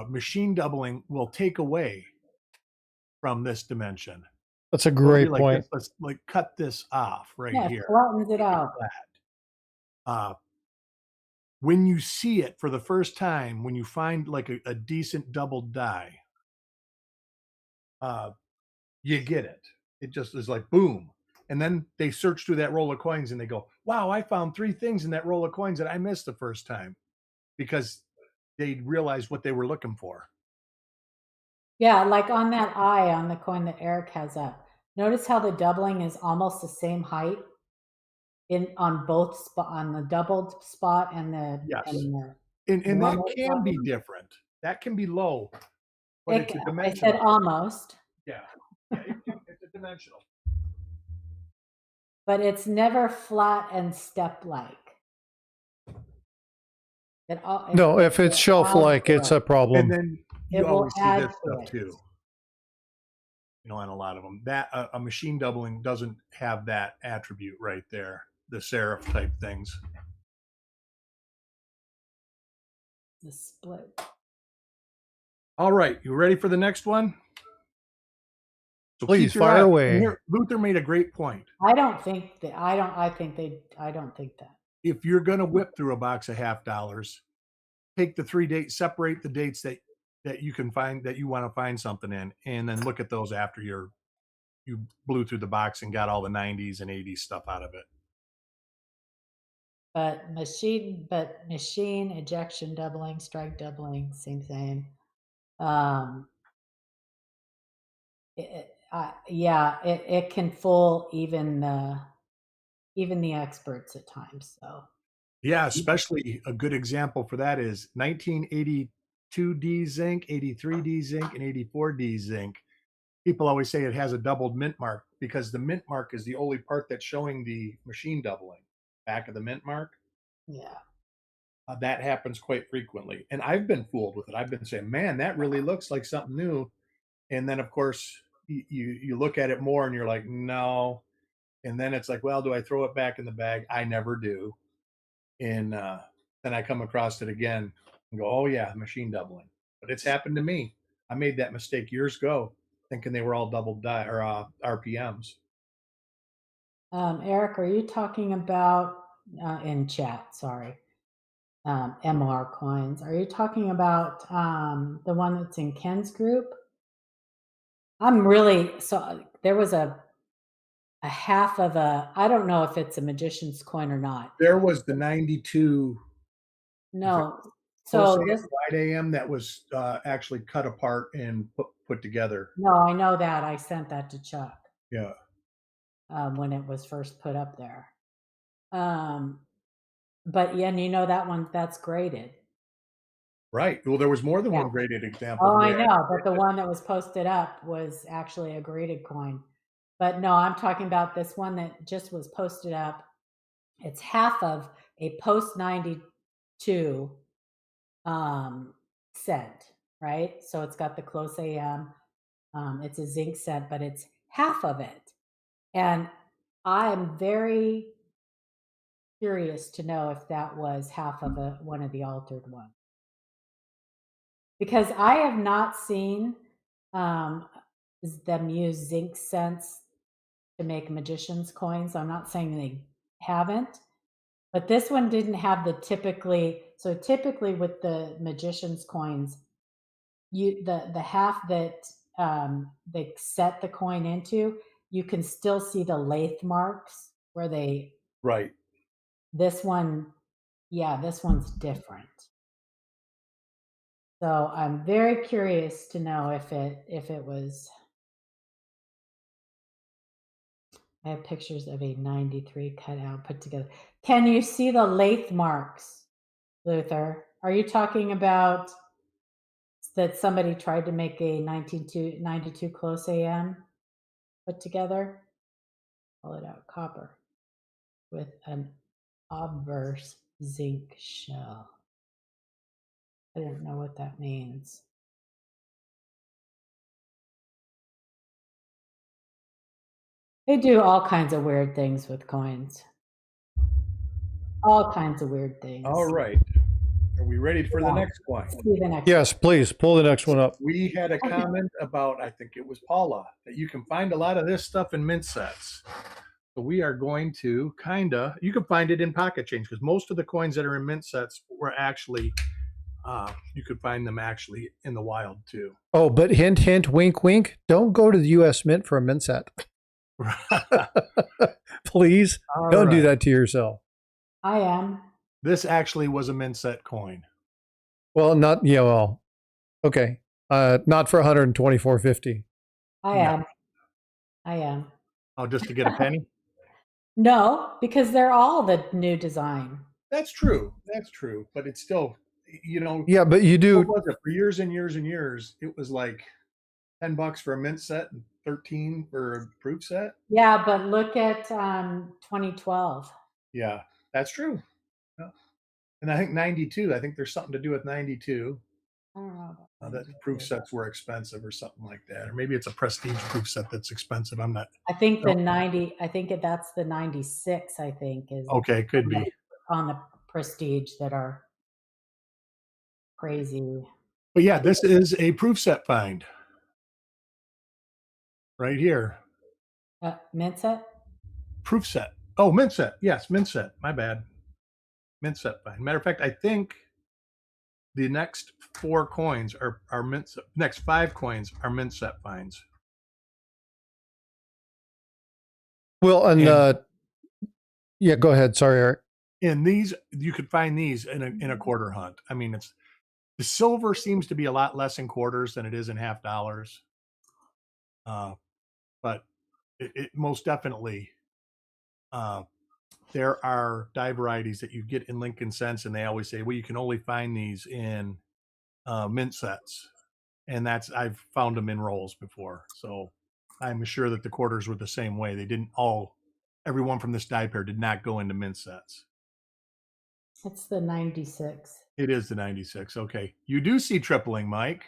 Machine doubling will take away from this dimension. That's a great like point. Let's like cut this off right here. It flattens it out. When you see it for the first time, when you find like a decent doubled die, you get it. It just is like boom. And then they search through that roll of coins and they go, wow, I found 3 things in that roll of coins that I missed the first time, because they realized what they were looking for. Yeah, like on that eye on the coin that Eric has up. Notice how the doubling is almost the same height on both on the doubled spot and the and that can be different. That can be low, but it's a dimensional. I said almost. Yeah, it's a dimensional. But it's never flat and step-like. No, if it's shelf-like, it's a problem. And then you always see this stuff too. On a lot of them, that a machine doubling doesn't have that attribute right there, the serif type things. The split. All right, you ready for the next one? So please fire away. Here, Luther made a great point. I don't think that. If you're going to whip through a box of $50, take the 3 dates, separate the dates that you can find, that you want to find something in, and then look at those after you blew through the box and got all the 90s and 80s stuff out of it. But machine ejection doubling, strike doubling, same thing. It can fool even even the experts at times. So Yeah, especially a good example for that is 1982D zinc, 83D zinc, and 84D zinc. People always say it has a doubled mint mark because the mint mark is the only part that's showing the machine doubling. Back of the mint mark, yeah. that happens quite frequently. And I've been fooled with it. I've been saying, man, that really looks like something new. And then, of course, you look at it more and you're like, no. And then it's like, well, do I throw it back in the bag? I never do. And then I come across it again and go, oh, yeah, machine doubling. But it's happened to me. I made that mistake years ago, thinking they were all double or RPMs. Eric, are you talking about in chat? Sorry, MR coins. Are you talking about the one that's in Ken's group? I'm really so there was a half of a. I don't know if it's a magician's coin or not. There was the 92. No, So so this. wide AM that was actually cut apart and put together. No, I know that. I sent that to Chuck. Yeah. When it was first put up there. But yeah, and you know that one that's graded. Right. Well, there was more than Yeah. one graded example. Oh, I know, but the one that was posted up was actually a graded coin. But no, I'm talking about this one that just was posted up. It's half of a post 92 cent, right? So it's got the close AM. It's a zinc cent, but it's half of it. And I'm very curious to know if that was half of one of the altered ones. Because I have not seen them use zinc cents to make magician's coins. I'm not saying they haven't, but this one didn't have the typically with the magician's coins, the half that they set the coin into, you can still see the lathe marks where they. Right. This one, yeah, this one's different. So I'm very curious to know if it was. I have pictures of a 93 cut out, put together. Can you see the lathe marks, Luther? Are you talking about that somebody tried to make a 92 close AM put together? Pull it out, copper with an obverse zinc shell. I don't know what that means. They do all kinds of weird things with coins. All kinds of weird things. All right. Are we ready for the next one? See the next Yes, please pull the next one up. We had a comment about, I think it was Paula, that you can find a lot of this stuff in mint sets. So we are going to you can find it in pocket change because most of the coins that are in mint sets were actually, you could find them actually in the wild too. Oh, but hint, hint, wink, wink. Don't go to the U.S. Mint for a mint set. Please don't do that to yourself. I am. This actually was a mint set coin. Well, not, yeah, well, okay. Not for $124.50. I am. I am. Oh, just to get a penny? No, because they're all the new design. That's true. That's true. But it's still, Yeah, but you do. What was it? For years and years and years, it was like $10 for a mint set and $13 for a proof set. Yeah, but look at 2012. Yeah, that's true. Yeah. And I think 92, I think there's something to do with 92. I don't know. That proof sets were expensive or something like that. Or maybe it's a prestige proof set that's expensive. I'm not. I think the 90, I think that's the 96, I think is. Okay, could be. On the prestige that are crazy. But yeah, this is a proof set find. Right here. Mint set? Proof set. Oh, mint set. Yes, mint set. My bad. Mint set find. Matter of fact, I think the next 4 coins are mint set. Next 5 coins are mint set finds. Well, and yeah, go ahead. Sorry, Eric. And these, you could find these in a quarter hunt. I mean, the silver seems to be a lot less in quarters than it is in half dollars. But it most definitely there are die varieties that you get in Lincoln Cents, and they always say, well, you can only find these in mint sets. And I've found them in rolls before. So I'm sure that the quarters were the same way. They didn't everyone from this die pair did not go into mint sets. It's the 96. It is the 96. Okay. You do see tripling, Mike.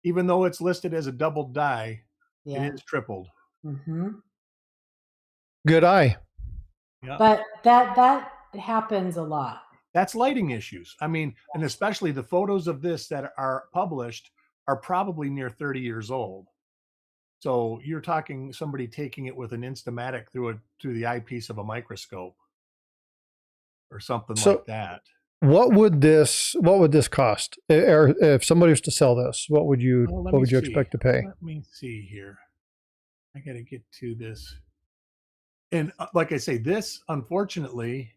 Even though it's listed as a double die, Yeah. it is tripled. Mm-hmm. Good eye. Yeah. But that happens a lot. That's lighting issues. I mean, and especially the photos of this that are published are probably near 30 years old. So you're talking somebody taking it with an Instamatic through the eyepiece of a microscope or something like that. What would this cost? Or if somebody was to sell this, what would you expect to pay? Let me see here. I got to get to this. And like I say, this unfortunately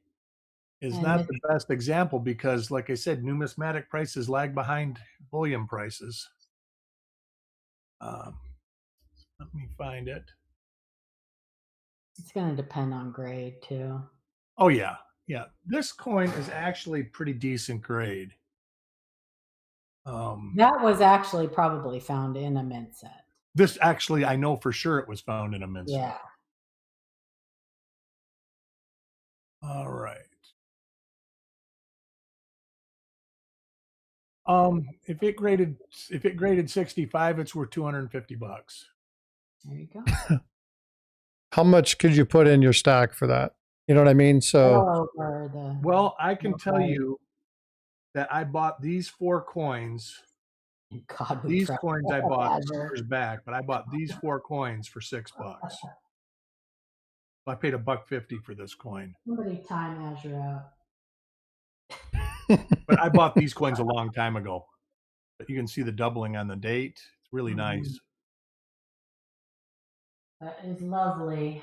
is not the best example because, like I said, numismatic prices lag behind bullion prices. Let me find it. It's going to depend on grade too. Oh yeah. Yeah. This coin is actually pretty decent grade. That was actually probably found in a mint set. This actually, I know for sure it was found in a mint set. Yeah. All right. If it graded 65, it's worth $250. There you go. How much could you put in your stack for that? You know what I mean? So, well, I can tell you that I bought these 4 coins. God, these coins I bought years back, but I bought these 4 coins for $6. I paid $1.50 for this coin. Somebody time Azure out. But I bought these coins a long time ago. But you can see the doubling on the date. It's really nice. That is lovely.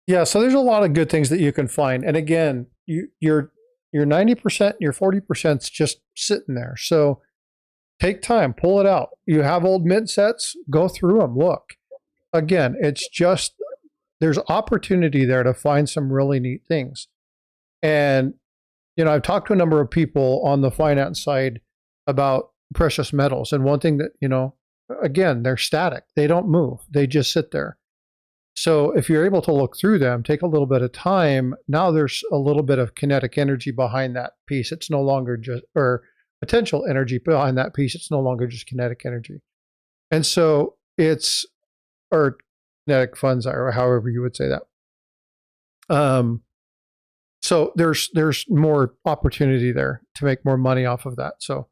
Yeah, so there's a lot of good things that you can find. And again, your 90%, your 40% is just sitting there. So take time, pull it out. You have old mint sets, go through them, look. Again, it's just, there's opportunity there to find some really neat things. And, you know, I've talked to a number of people on the finance side about precious metals. And one thing that, you know, again, they're static. They don't move. They just sit there. So if you're able to look through them, take a little bit of time, now there's a little bit of kinetic energy behind that piece. It's no longer just, or potential energy behind that piece. It's no longer just kinetic energy. And so it's, or kinetic funds, or however you would say that. So there's more opportunity there to make more money off of that. So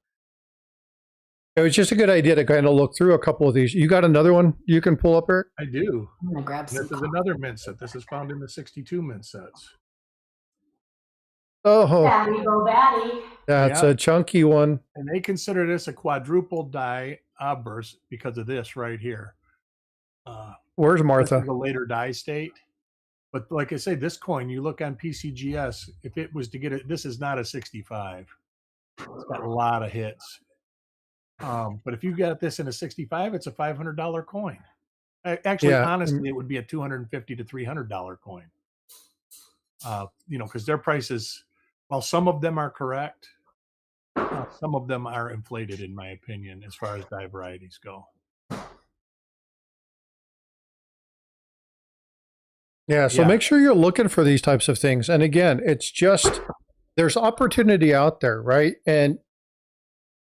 it was just a good idea to kind of look through a couple of these. You got another one you can pull up, Eric? I do. I'm gonna grab some. This is another mint set. This is found in the 62 mint sets. Oh, Batty, go batty. That's a chunky one. And they consider this a quadruple die obverse because of this right here. Where's Martha? This is a later die state. But like I say, this coin, you look on PCGS, if it was to get it, this is not a 65. It's got a lot of hits. But if you got this in a 65, it's a $500 coin. Actually, honestly, it would be a $250 to $300 coin. You know, because their prices, while some of them are correct, some of them are inflated, in my opinion, as far as die varieties go. Yeah, so make sure you're looking for these types of things. And again, it's just, there's opportunity out there, right? And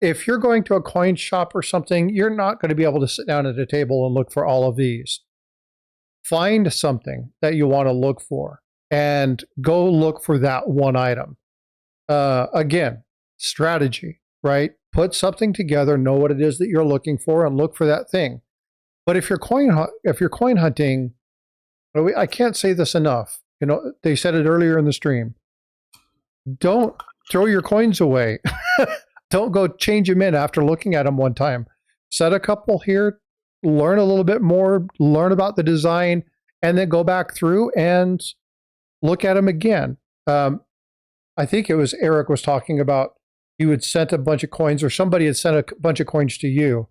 if you're going to a coin shop or something, you're not going to be able to sit down at a table and look for all of these. Find something that you want to look for and go look for that one item. Again, strategy, right? Put something together, know what it is that you're looking for, and look for that thing. But if you're coin hunting, I can't say this enough. You know, they said it earlier in the stream. Don't throw your coins away. Don't go change them in after looking at them one time. Set a couple here, learn a little bit more, learn about the design, and then go back through and look at them again. I think it was Eric was talking about you had sent a bunch of coins, or somebody had sent a bunch of coins to you,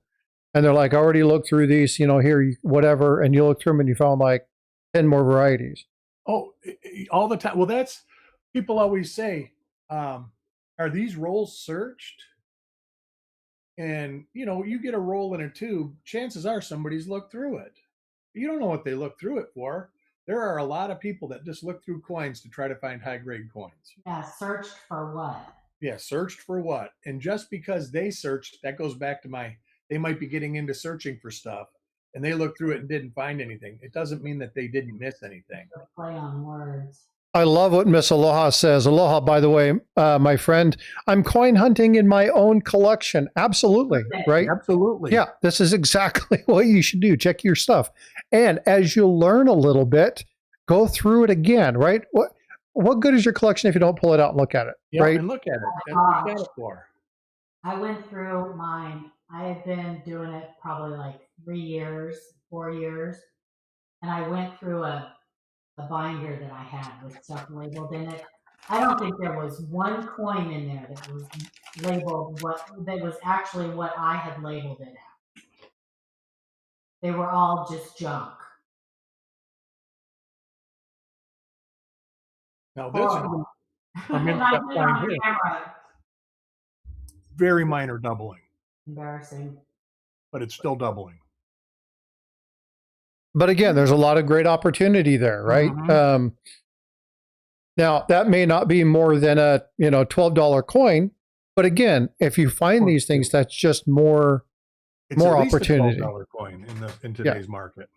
and they're like, I already looked through these, here, whatever, and you look through them and you found like 10 more varieties. Oh, all the time. Well, that's people always say, are these rolls searched? And you get a roll in a tube, chances are somebody's looked through it. You don't know what they look through it for. There are a lot of people that just look through coins to try to find high grade coins. Yeah, searched for what? Yeah, searched for what? And just because they searched, that goes back to they might be getting into searching for stuff and they looked through it and didn't find anything. It doesn't mean that they didn't miss anything. Play on words. I love what Miss Aloha says. Aloha, by the way, my friend, I'm coin hunting in my own collection. Absolutely, right? Absolutely. Yeah, this is exactly what you should do. Check your stuff. And as you learn a little bit, go through it again, right? What good is your collection if you don't pull it out and look at it, Yeah, right? and look at it. That's what you got it for. I went through mine. I had been doing it probably like 3 years, 4 years. And I went through a binder that I had with stuff labeled in it. I don't think there was one coin in there that was labeled that was actually what I had labeled it at. They were all just junk. Now this is and I did it on camera. Very minor doubling. Embarrassing. But it's still doubling. But again, there's a lot of great opportunity there, right? Mm-hmm. Now that may not be more than a $12 coin, but again, if you find these things, that's just more opportunity. It's a $12 coin in today's market.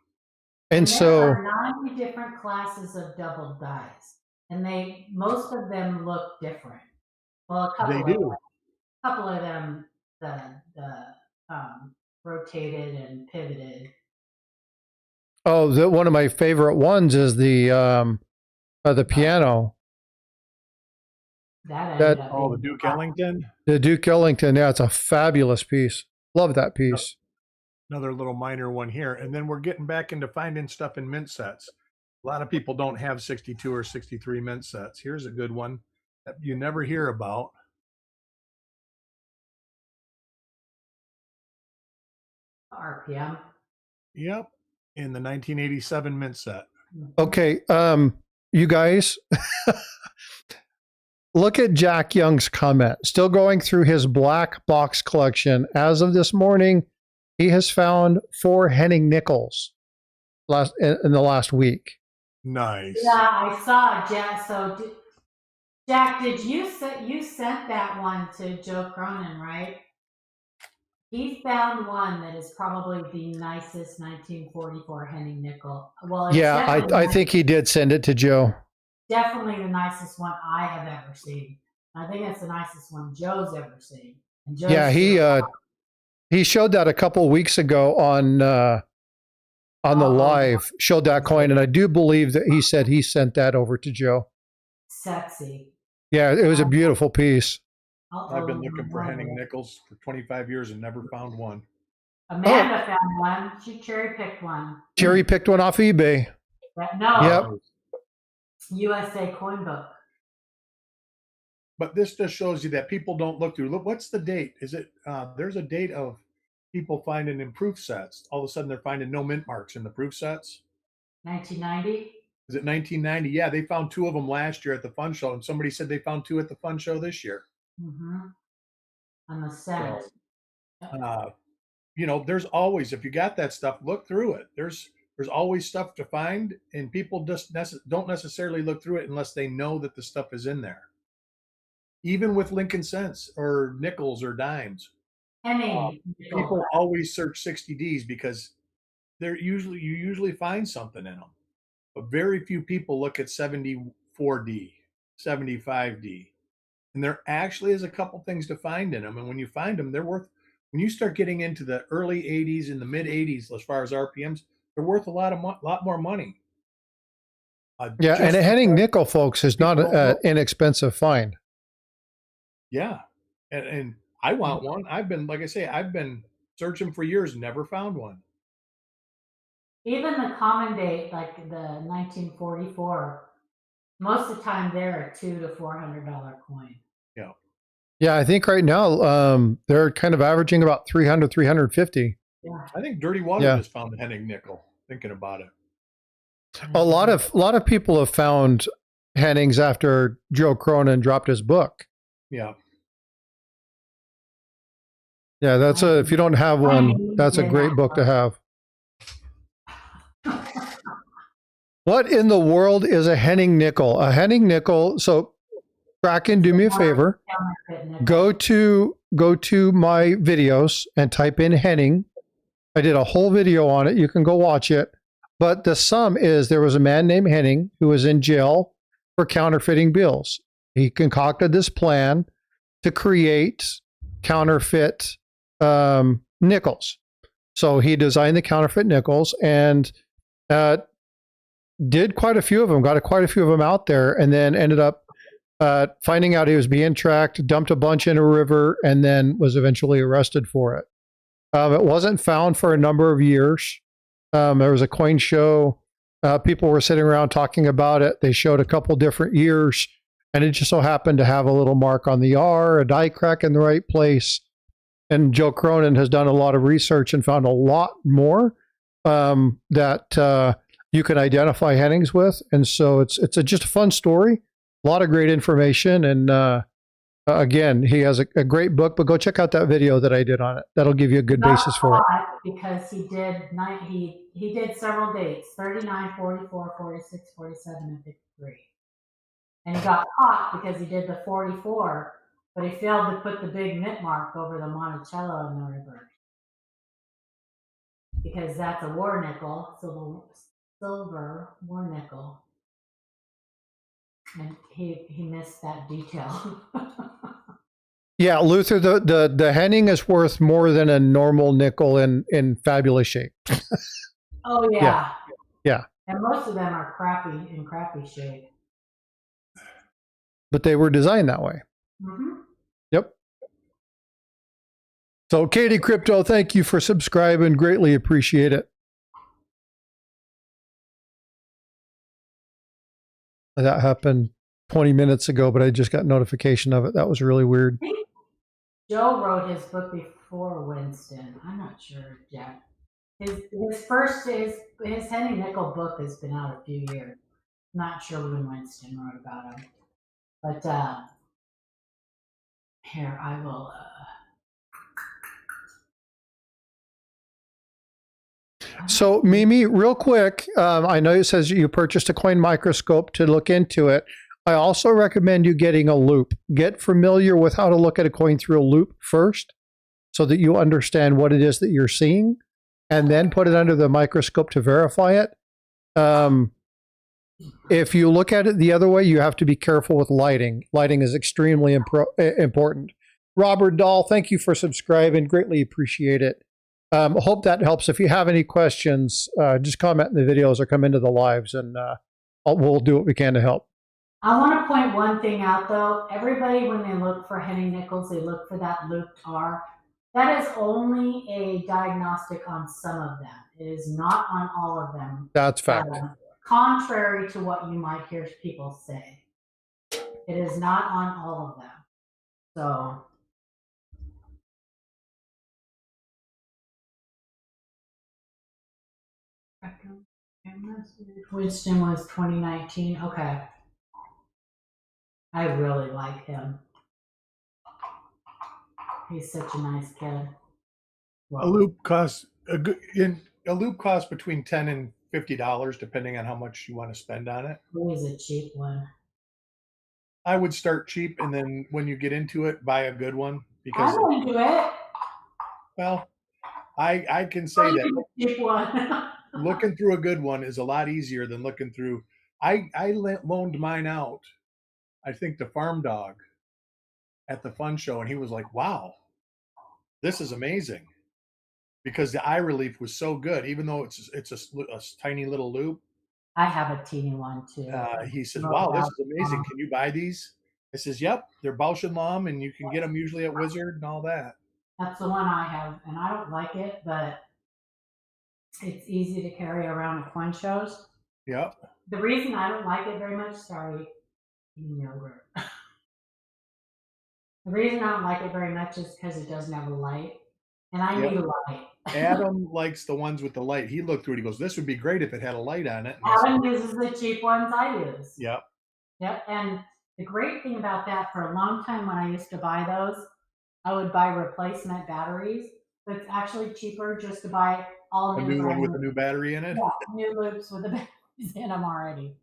And so there are 90 different classes of double dice, and most of them look different. Well, they do. A couple of them, the rotated and pivoted. Oh, one of my favorite ones is the piano. The Duke Ellington. The Duke Ellington. Yeah, it's a fabulous piece. Love that piece. Another little minor one here, and then we're getting back into finding stuff in mint sets. A lot of people don't have 62 or 63 mint sets. Here's a good one that you never hear about. RPM. Yep, in the 1987 mint set. Okay, you guys, look at Jack Young's comment. Still going through his black box collection. As of this morning, he has found 4 Henning nickels in the last week. Nice. Yeah, I saw Jack. So, Jack, did you sent that one to Joe Cronin, right? He found one that is probably the nicest 1944 Henning nickel. Well, yeah, I think he did send it to Joe. Definitely the nicest one I have ever seen. I think it's the nicest one Joe's ever seen. And Joe's he showed that a couple of weeks ago on the live. Showed that coin, and I do believe that he said he sent that over to Joe. Sexy. Yeah, it was a beautiful piece. I've been looking for Henning nickels for 25 years and never found one. Amanda found one. She cherry picked one. Cherry picked one off eBay. No. Yep. USA Coin Book. But this just shows you that people don't look through. Look, what's the date? Is it? There's a date of people finding in proof sets. All of a sudden, they're finding no mint marks in the proof sets. 1990. Is it 1990? Yeah, they found 2 of them last year at the fun show, and somebody said they found 2 at the fun show this year. Mm-hmm. On the set. So, there's always, if you got that stuff, look through it. There's always stuff to find, and people just don't necessarily look through it unless they know that the stuff is in there. Even with Lincoln cents or nickels or dimes, people always search 60Ds because you usually find something in them. But very few people look at 74D, 75D. And there actually is a couple things to find in them. And when you find them, they're worth, when you start getting into the early 80s and the mid 80s, as far as RPMs, they're worth a lot more money. Yeah, and a Henning nickel, folks, is not an inexpensive find. Yeah, and I want one. I've been searching for years, never found one. Even the common date, like the 1944, most of the time they're a $200 to $400 coin. Yeah, I think right now they're kind of averaging about 300, 350. I think Dirty Water just found the Henning nickel. Thinking about it, a lot of people have found Hennings after Joe Cronin dropped his book. Yeah. Yeah, that's if you don't have one, that's a great book to have. What in the world is a Henning nickel? A Henning nickel. So Kraken, do me a favor. Go to my videos and type in Henning. I did a whole video on it. You can go watch it. But the sum is there was a man named Henning who was in jail for counterfeiting bills. He concocted this plan to create counterfeit nickels. So he designed the counterfeit nickels and did quite a few of them, got quite a few of them out there, and then ended up finding out he was being tracked, dumped a bunch in a river, and then was eventually arrested for it. It wasn't found for a number of years. There was a coin show. People were sitting around talking about it. They showed a couple different years, and it just so happened to have a little mark on the R, a die crack in the right place. And Joe Cronin has done a lot of research and found a lot more that you can identify Hennings with. And so it's just a fun story, a lot of great information. And again, he has a great book, but go check out that video that I did on it. That'll give you a good basis for it. Because he did several dates, 39, 44, 46, 47, and 53. And he got caught because he did the 44, but he failed to put the big mint mark over the Monticello in the river. Because that's a war nickel, silver war nickel. And he missed that detail. Yeah, Luther, the Henning is worth more than a normal nickel in fabulous shape. Oh yeah. Yeah. And most of them are in crappy shape. But they were designed that way. Mm-hmm. Yep. So Katie Crypto, thank you for subscribing. Greatly appreciate it. That happened 20 minutes ago, but I just got notification of it. That was really weird. Joe wrote his book before Winston. I'm not sure, Jack. His Henning Nickel book has been out a few years. Not sure when Winston wrote about him. But here, I will... So, Mimi, real quick, I know it says you purchased a coin microscope to look into it. I also recommend you getting a loop. Get familiar with how to look at a coin through a loop first so that you understand what it is that you're seeing, and then put it under the microscope to verify it. If you look at it the other way, you have to be careful with lighting. Lighting is extremely important. Robert Dahl, thank you for subscribing. Greatly appreciate it. Hope that helps. If you have any questions, just comment in the videos or come into the lives, and we'll do what we can to help. I want to point one thing out, though. Everybody, when they look for Henning nickels, they look for that looped R. That is only a diagnostic on some of them. It is not on all of them. That's fact. Contrary to what you might hear people say. It is not on all of them. So... Winston was 2019. Okay. I really like him. He's such a nice kid. Wow. A loop costs between $10 and $50, depending on how much you want to spend on it. Who is a cheap one? I would start cheap, and then when you get into it, buy a good one. Because I wouldn't do it. Well, I can say that cheap one. Looking through a good one is a lot easier than looking through. I loaned mine out, I think, to Farm Dog at the fun show, and he was like, "Wow, this is amazing," because the eye relief was so good, even though it's a tiny little loop. I have a teeny one too. He says, "Wow, this is amazing. Can you buy these?" I says, "Yep, they're Bausch and Lomb, and you can get them usually at Wizard and all that." That's the one I have, and I don't like it, but it's easy to carry around at coin shows. Yep. The reason I don't like it very much, yogurt. The reason I don't like it very much is because it doesn't have a light, and I need a light. Adam likes the ones with the light. He looked through it. He goes, "This would be great if it had a light on it." And I Adam uses the cheap ones I use. Yep. Yep. And the great thing about that, for a long time when I used to buy those, I would buy replacement batteries, but it's actually cheaper just to buy all A new one with a new battery in it. Yeah, new loops with the batteries in them already.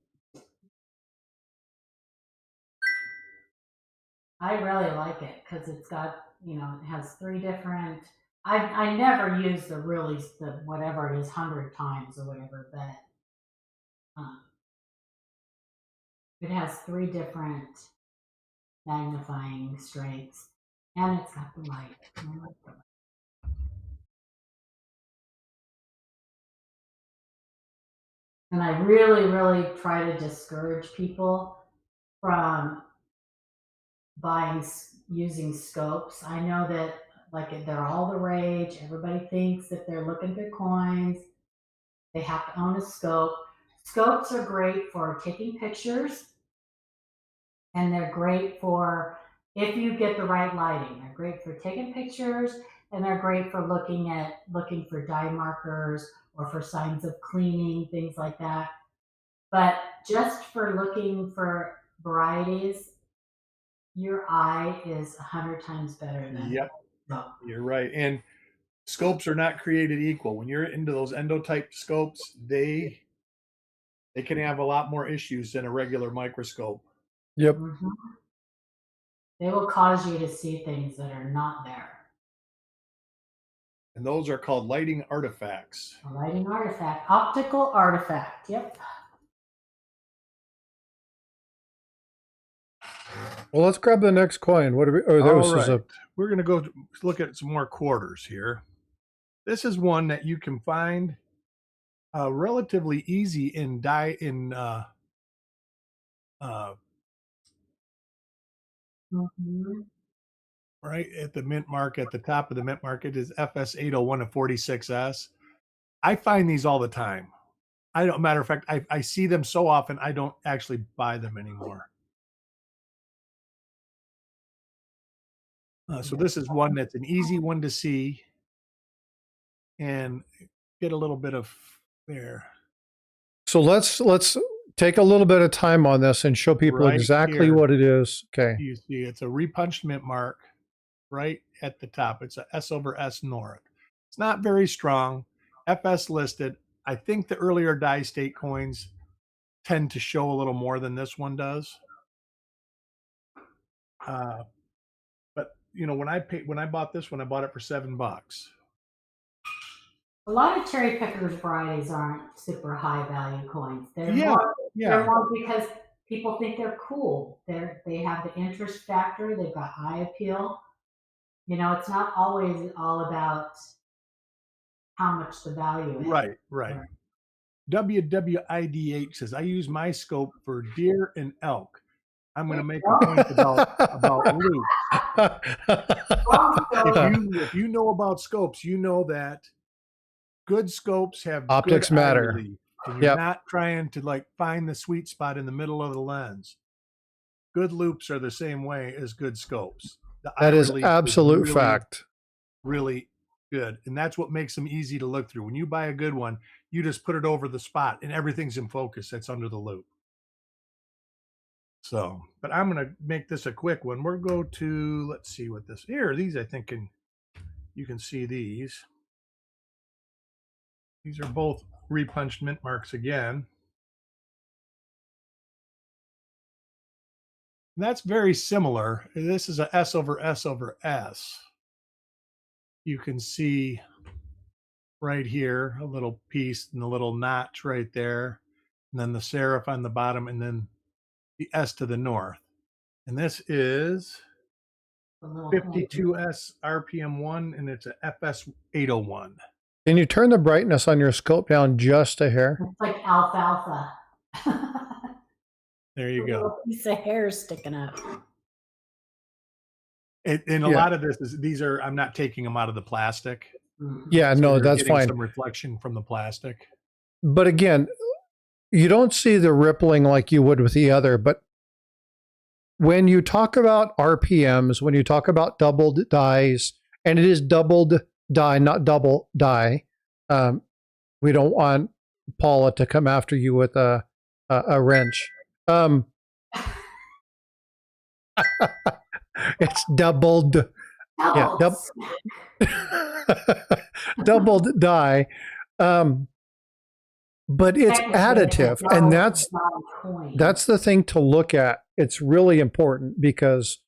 I really like it because it's got, it has 3 different. I never use the whatever it is 100 times or whatever, but it has 3 different magnifying strengths, and it's got the light. And I really, really try to discourage people from using scopes. I know that they're all the rage. Everybody thinks that they're looking through coins, they have to own a scope. Scopes are great for taking pictures, and they're great for, if you get the right lighting, they're great for taking pictures, and they're great for looking for dye markers or for signs of cleaning, things like that. But just for looking for varieties, your eye is 100 times better than. Yep. You're right. And scopes are not created equal. When you're into those endotype scopes, they can have a lot more issues than a regular microscope. Yep. Mm-hmm. They will cause you to see things that are not there. And those are called lighting artifacts. A lighting artifact, optical artifact. Yep. Well, let's grab the next coin. What are we? Oh, We're going to go look at some more quarters here. This is one that you can find relatively easy in right at the mint mark. At the top of the mint market is FS 801 of 46S. I find these all the time. Matter of fact, I see them so often I don't actually buy them anymore. So this is one that's an easy one to see and get a little bit of there. So let's take a little bit of time on this and show people exactly what it is. Okay. You see, it's a repunched mint mark right at the top. It's a S over S North. It's not very strong. FS listed. I think the earlier die state coins tend to show a little more than this one does. But when I bought this one, I bought it for $7. A lot of cherry pickers varieties aren't super high value coins. They're more because people think they're cool. They have the interest factor. They've got eye appeal. It's not always all about how much the value is. Right. WWIDH says, I use my scope for deer and elk. I'm going to make a point about loop. If you know about scopes, you know that good scopes have optics good matter. Relief, and you're not trying to find the sweet spot in the middle of the lens. Good loops are the same way as good scopes. That is absolute fact. Really good. And that's what makes them easy to look through. When you buy a good one, you just put it over the spot and everything's in focus that's under the loop. So, but I'm going to make this a quick one. We'll go to, let's see what this, these I think you can see these. These are both repunched mint marks again. And that's very similar. This is a S over S over S. You can see right here a little piece and a little notch right there, and then the serif on the bottom, and then the S to the north. And this is 52S RPM1, and it's a FS 801. Can you turn the brightness on your scope down just a hair? It's like alfalfa. There you go. A piece of hair sticking up. And a lot of these are, I'm not taking them out of the plastic. Yeah, so no, that's fine. Some reflection from the plastic. But again, you don't see the rippling like you would with the other. But when you talk about RPMs, when you talk about doubled dyes, and it is doubled die, not double die. We don't want Paula to come after you with a wrench. It's doubled. Yeah, doubled die. But it's additive, and that's the thing to look at. It's really important because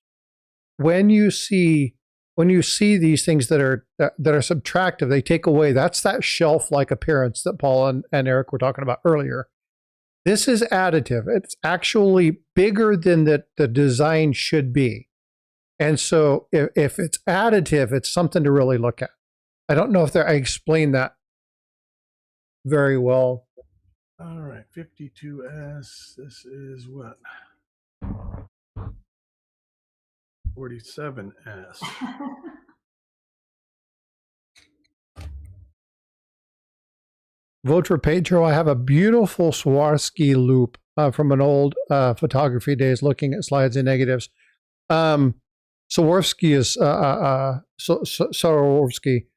when you see these things that are subtractive, they take away. That's that shelf-like appearance that Paul and Eric were talking about earlier. This is additive. It's actually bigger than the design should be. And so if it's additive, it's something to really look at. I don't know if I explained that very well. All right, 52S. This is what? 47S. Vote for Pedro. I have a beautiful Swarovski loop from an old photography days looking at slides and negatives. Swarovski is Swarovski.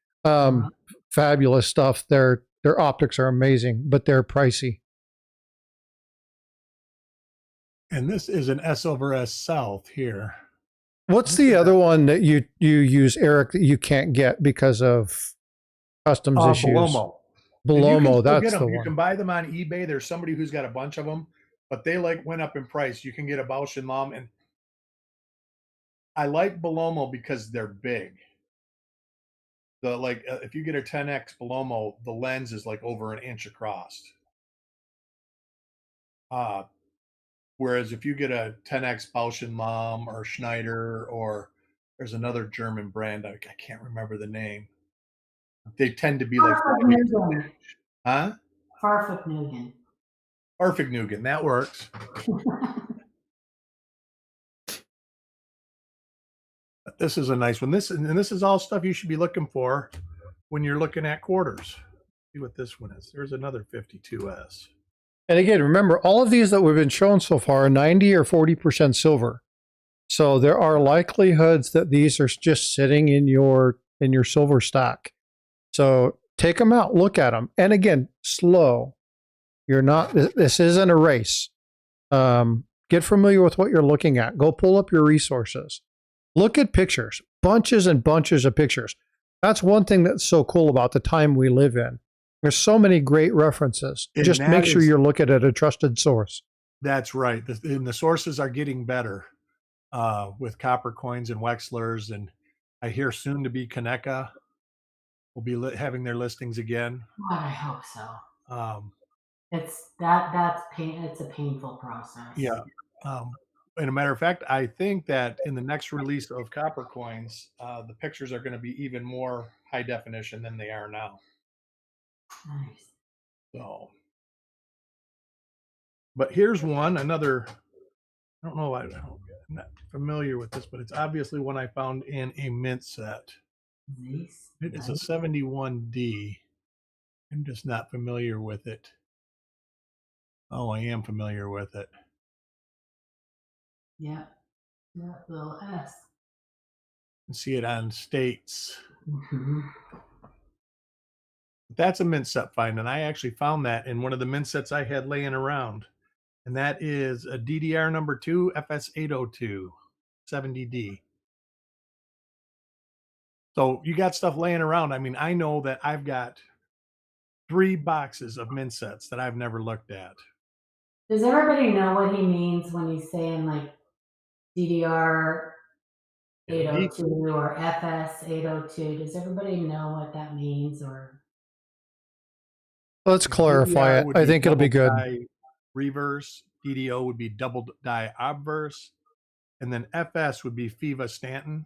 Fabulous stuff. Their optics are amazing, but they're pricey. And this is an S over S South here. What's the other one that you use, Eric, that you can't get because of customs issues? Belomo, that's the one. You can buy them on eBay. There's somebody who's got a bunch of them, but they went up in price. You can get a Bausch and Lomb, and I like Belomo because they're big. If you get a 10x Belomo, the lens is like over an inch across. Whereas if you get a 10x Bausch and Lomb or Schneider, or there's another German brand, I can't remember the name. They tend to be like, huh? Farfignugan. Farfignugan, that works. This is a nice one. This is all stuff you should be looking for when you're looking at quarters. See what this one is. There's another 52S. And again, remember, all of these that we've been shown so far are 90 or 40% silver. So there are likelihoods that these are just sitting in your silver stack. So take them out, look at them. And again, slow. This isn't a race. Get familiar with what you're looking at. Go pull up your resources. Look at pictures, bunches and bunches of pictures. That's one thing that's so cool about the time we live in. There's so many great references. And just make sure you're looking at a trusted source. That's right. The sources are getting better with copper coins and Wexlers. And I hear soon to be Kaneka will be having their listings again. Oh, I hope so. It's a painful process. Yeah. And a matter of fact, I think that in the next release of copper coins, the pictures are going to be even more high definition than they are now. Nice. So, but here's another. I don't know. I'm not familiar with this, but it's obviously one I found in a mint set. Nice. It is a 71D. I'm just not familiar with it. Oh, I am familiar with it. Yeah, little S. You can see it on States. Mm-hmm. That's a mint set find, and I actually found that in one of the mint sets I had laying around, and that is a DDR number 2 FS802 70D. So you got stuff laying around. I mean, I know that I've got 3 boxes of mint sets that I've never looked at. Does everybody know what he means when he's saying like DDR 802 or FS 802? Does everybody know what that means? Or let's clarify it. I think it'll be good. Reverse. DDO would be double die obverse, and then FS would be Fiva Stanton.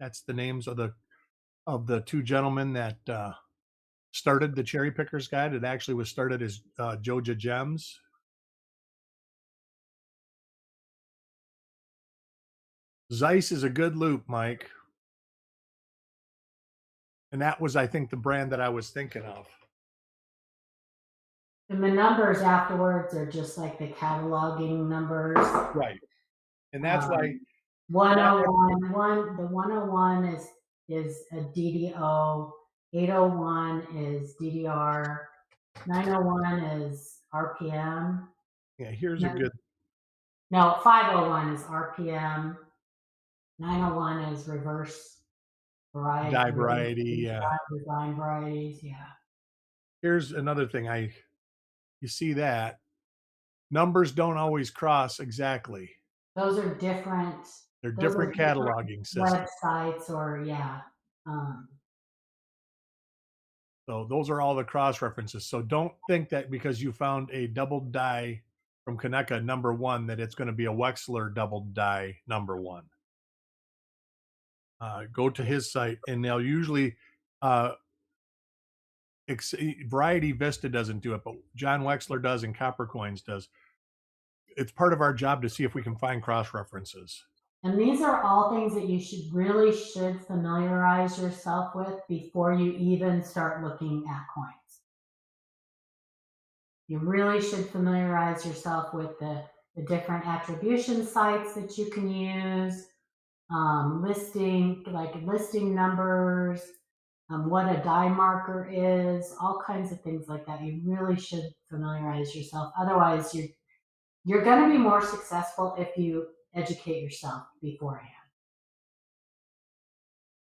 That's the names of the 2 gentlemen that started the Cherry Pickers Guide. It actually was started as Joja Gems. Zeiss is a good loop, Mike. And that was, I think, the brand that I was thinking of. And the numbers afterwards are just like the cataloging numbers. Right. And that's why 101, the 101 is is a DDO, 801 is DDR, 901 is RPM. Yeah, here's a good. No, 501 is RPM. 901 is reverse variety. Die variety, yeah. Design varieties, yeah. Here's another thing. You see that numbers don't always cross exactly. Those are different. They're different cataloging systems. Websites or yeah. So those are all the cross references. So don't think that because you found a double die from Kaneka number 1 that it's going to be a Wexler double die number 1. Go to his site, and they'll usually Variety Vista doesn't do it, but John Wexler does, and Copper Coins does. It's part of our job to see if we can find cross references. And these are all things that you should familiarize yourself with before you even start looking at coins. You really should familiarize yourself with the different attribution sites that you can use, listing numbers, what a die marker is, all kinds of things like that. You really should familiarize yourself. Otherwise, you're going to be more successful if you educate yourself beforehand.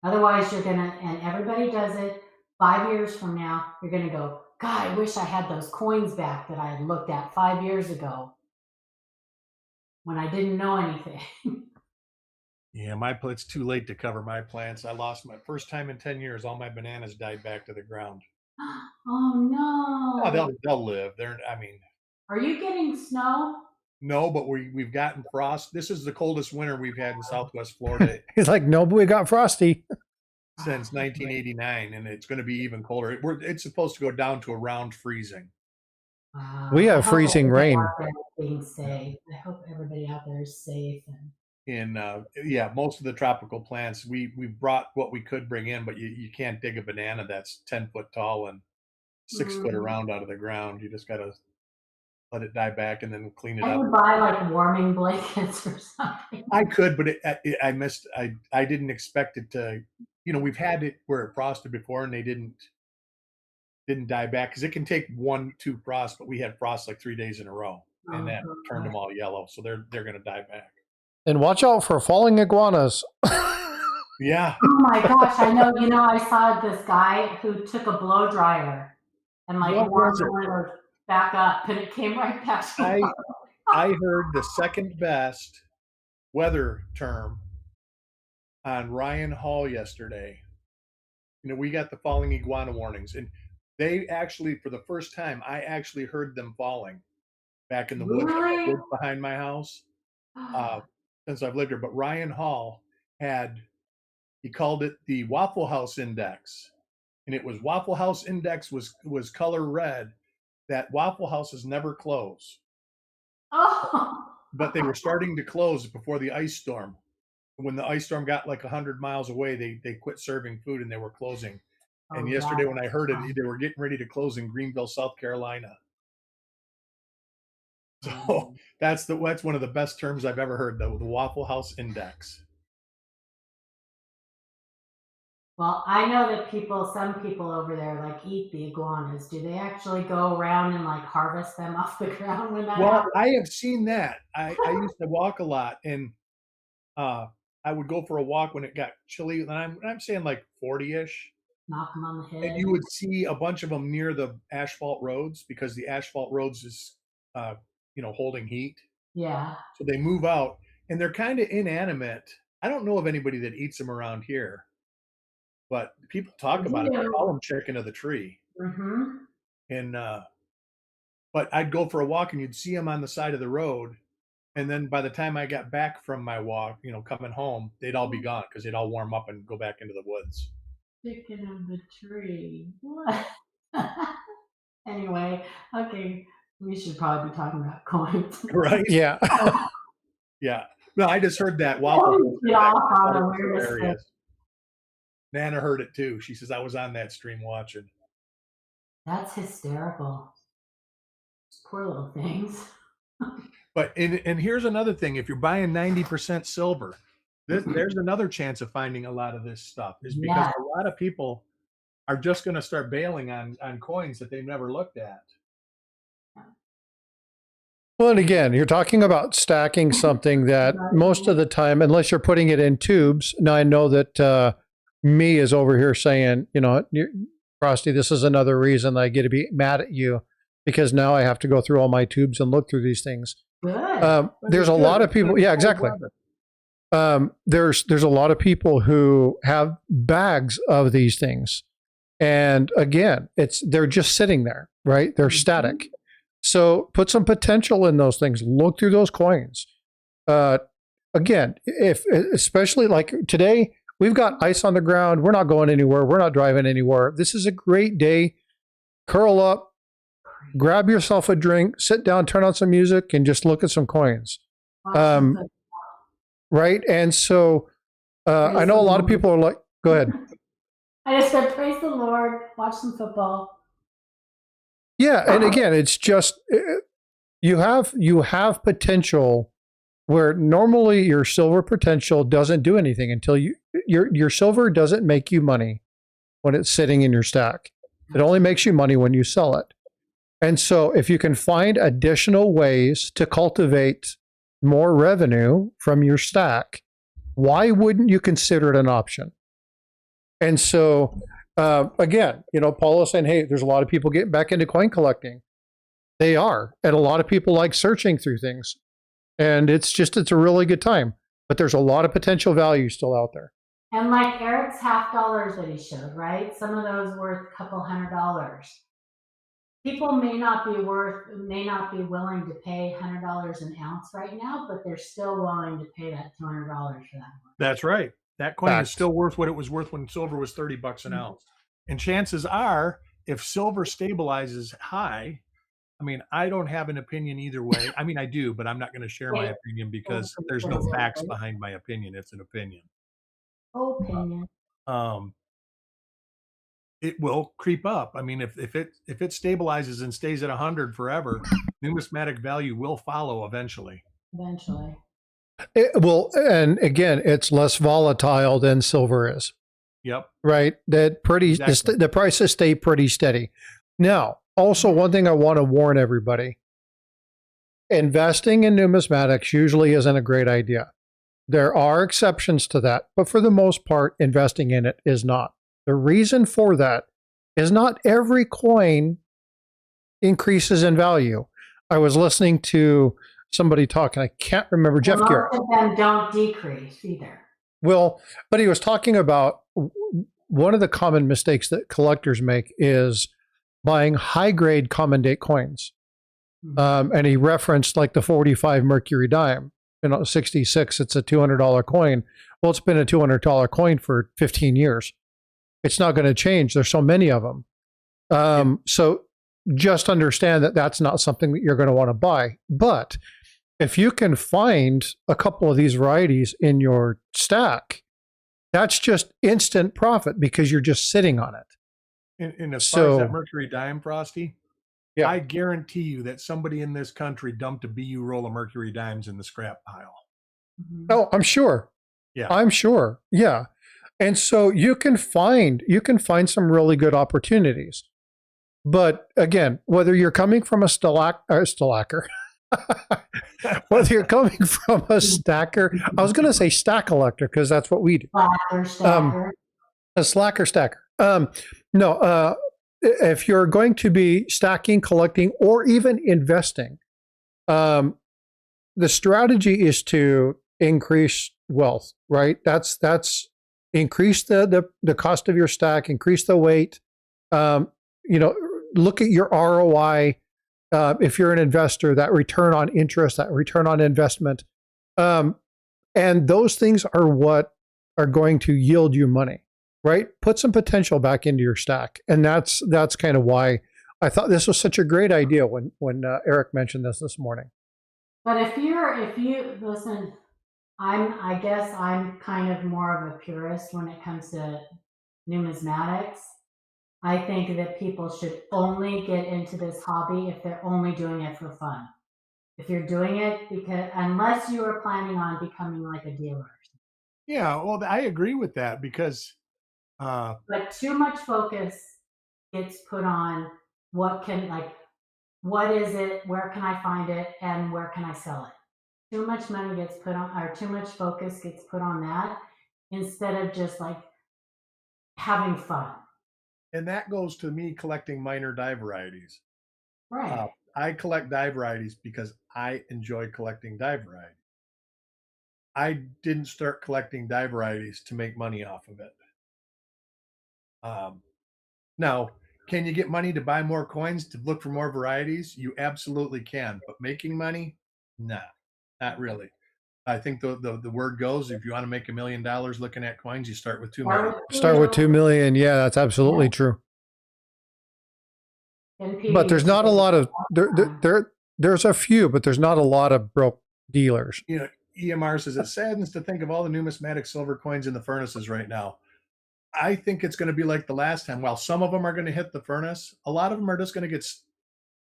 Otherwise, and everybody does it, 5 years from now, you're going to go, God, I wish I had those coins back that I had looked at 5 years ago when I didn't know anything. Yeah, it's too late to cover my plants. I lost my first time in 10 years. All my bananas died back to the ground. Oh no! Oh, they'll live. Are you getting snow? No, but we've gotten frost. This is the coldest winter we've had in Southwest Florida. He's like, no, but we got frosty Since 1989, and it's going to be even colder. It's supposed to go down to around freezing. We have freezing rain. Being safe. I hope everybody out there is safe. And yeah, most of the tropical plants, we brought what we could bring in, but you can't dig a banana that's 10 foot tall and 6 foot around out of the ground. You just got to let it die back and then clean it up. Can you buy like warming blankets or something? I could, but I didn't expect it to. We've had it where it frosted before, and they didn't die back because it can take 1-2 frosts. But we had frost like 3 days in a row, and that turned them all yellow. So they're going to die back. And watch out for falling iguanas. Yeah. Oh my gosh! I know. I saw this guy who took a blow dryer and warmed it back up, and it came right back. I heard the second best weather term on Ryan Hall yesterday. We got the falling iguana warnings, and they actually, for the first time, I actually heard them falling back in the woods behind my house since I've lived here. But Ryan Hall he called it the Waffle House Index, and it was Waffle House Index was color red. That Waffle Houses never close. Oh. But they were starting to close before the ice storm. When the ice storm got like 100 miles away, they quit serving food and they were closing. And yesterday when I heard it, they were getting ready to close in Greenville, South Carolina. So that's one of the best terms I've ever heard, though, the Waffle House Index. Well, I know that some people over there eat the iguanas. Do they actually go around and harvest them off the ground when that happens? I have seen that. I used to walk a lot, and I would go for a walk when it got chilly, and I'm saying 40-ish. Knock them on the head. And you would see a bunch of them near the asphalt roads because the asphalt roads is, holding heat. Yeah. So they move out, and they're kind of inanimate. I don't know of anybody that eats them around here, but people talk about it. They call them chicken of the tree. Mm-hmm. And but I'd go for a walk, and you'd see them on the side of the road. And then by the time I got back from my walk, coming home, they'd all be gone because they'd all warm up and go back into the woods. Chicken of the tree. What? Anyway, okay. We should probably be talking about coins. Right? Yeah. Yeah. No, I just heard that. Nana heard it too. She says, I was on that stream watching. That's hysterical. Poor little things. But and here's another thing: if you're buying 90% silver, There's another chance of finding a lot of this stuff is because Yeah. a lot of people are just going to start bailing on coins that they've never looked at. Well, and again, you're talking about stacking something that most of the time, unless you're putting it in tubes. Now, I know that me is over here saying, Frosty, this is another reason I get to be mad at you because now I have to go through all my tubes and look through these things. Good. There's a lot of people. Yeah, exactly. There's a lot of people who have bags of these things, and again, they're just sitting there, right? They're static. So put some potential in those things. Look through those coins. Again, especially like today, we've got ice on the ground. We're not going anywhere. We're not driving anywhere. This is a great day. Curl up, grab yourself a drink, sit down, turn on some music, and just look at some coins. Right? And so I know a lot of people are like, go ahead. I just said, praise the Lord, watch some football. Yeah, and again, it's just you have potential where normally your silver potential doesn't do anything until your silver doesn't make you money when it's sitting in your stack. It only makes you money when you sell it. And so if you can find additional ways to cultivate more revenue from your stack, why wouldn't you consider it an option? And so again, Paul is saying, hey, there's a lot of people getting back into coin collecting. They are. And a lot of people like searching through things. And it's a really good time. But there's a lot of potential value still out there. And like Eric's $50 that he showed, right? Some of those worth a couple $100. People may not be willing to pay $100 an ounce right now, but they're still willing to pay that $200 for that one. That's right. That coin is still worth what it was worth when silver was $30 an ounce. And chances are, if silver stabilizes high, I mean, I don't have an opinion either way. I mean, I do, but I'm not going to share my opinion because there's no facts behind my opinion. It's an opinion. Opinion. It will creep up. I mean, if it stabilizes and stays at 100 forever, numismatic value will follow eventually. Eventually. Well, and again, it's less volatile than silver is. Yep. Right. Exactly. The prices stay pretty steady. Now, also one thing I want to warn everybody: investing in numismatics usually isn't a great idea. There are exceptions to that, but for the most part, investing in it is not. The reason for that is not every coin increases in value. I was listening to somebody talk, and I can't remember, Jeff Garrett. Most of them don't decrease either. Well, but he was talking about one of the common mistakes that collectors make is buying high-grade common date coins. And he referenced like the 45 Mercury dime, 66, it's a $200 coin. Well, it's been a $200 coin for 15 years. It's not going to change. There's so many of them. So just understand that that's not something that you're going to want to buy. But if you can find a couple of these varieties in your stack, that's just instant profit because you're just sitting on it. And as far as that Mercury dime, Frosty, yeah, I guarantee you that somebody in this country dumped a BU roll of Mercury dimes in the scrap pile. Oh, I'm sure. Yeah, I'm sure. Yeah. And so you can find some really good opportunities. But again, whether you're coming from a stacker, whether you're coming from a stacker, I was going to say stack collector because that's what we do. Stacker. A slacker stacker. No, if you're going to be stacking, collecting, or even investing, the strategy is to increase wealth, right? That's increase the cost of your stack, increase the weight. Look at your ROI. If you're an investor, that return on interest, that return on investment, and those things are what are going to yield you money, right? Put some potential back into your stack, and that's kind of why I thought this was such a great idea when Eric mentioned this morning. But if you listen, I guess I'm kind of more of a purist when it comes to numismatics. I think that people should only get into this hobby if they're only doing it for fun. If you're doing it unless you are planning on becoming like a dealer. Yeah, well, I agree with that because But too much focus gets put on what can, like, what is it, where can I find it, and where can I sell it. Too much money gets put on, or too much focus gets put on that instead of just like having fun. and that goes to me collecting minor die varieties. Uh, Right. I collect die varieties because I enjoy collecting die varieties. I didn't start collecting die varieties to make money off of it. Um, Now, can you get money to buy more coins to look for more varieties? You absolutely can, but making money, nah, not really. I think the word goes, if you want to make $1 million looking at coins, you start with 2 million. Start with Start with 2 two. million. Yeah, that's absolutely Yeah. true. But NP there's used to not a say lot that of all there, the there, time. there there's a few, but there's not a lot of broke dealers. You know, EMR says it saddens to think of all the numismatic silver coins in the furnaces right now. I think it's going to be like the last time. While some of them are going to hit the furnace, a lot of them are just going to get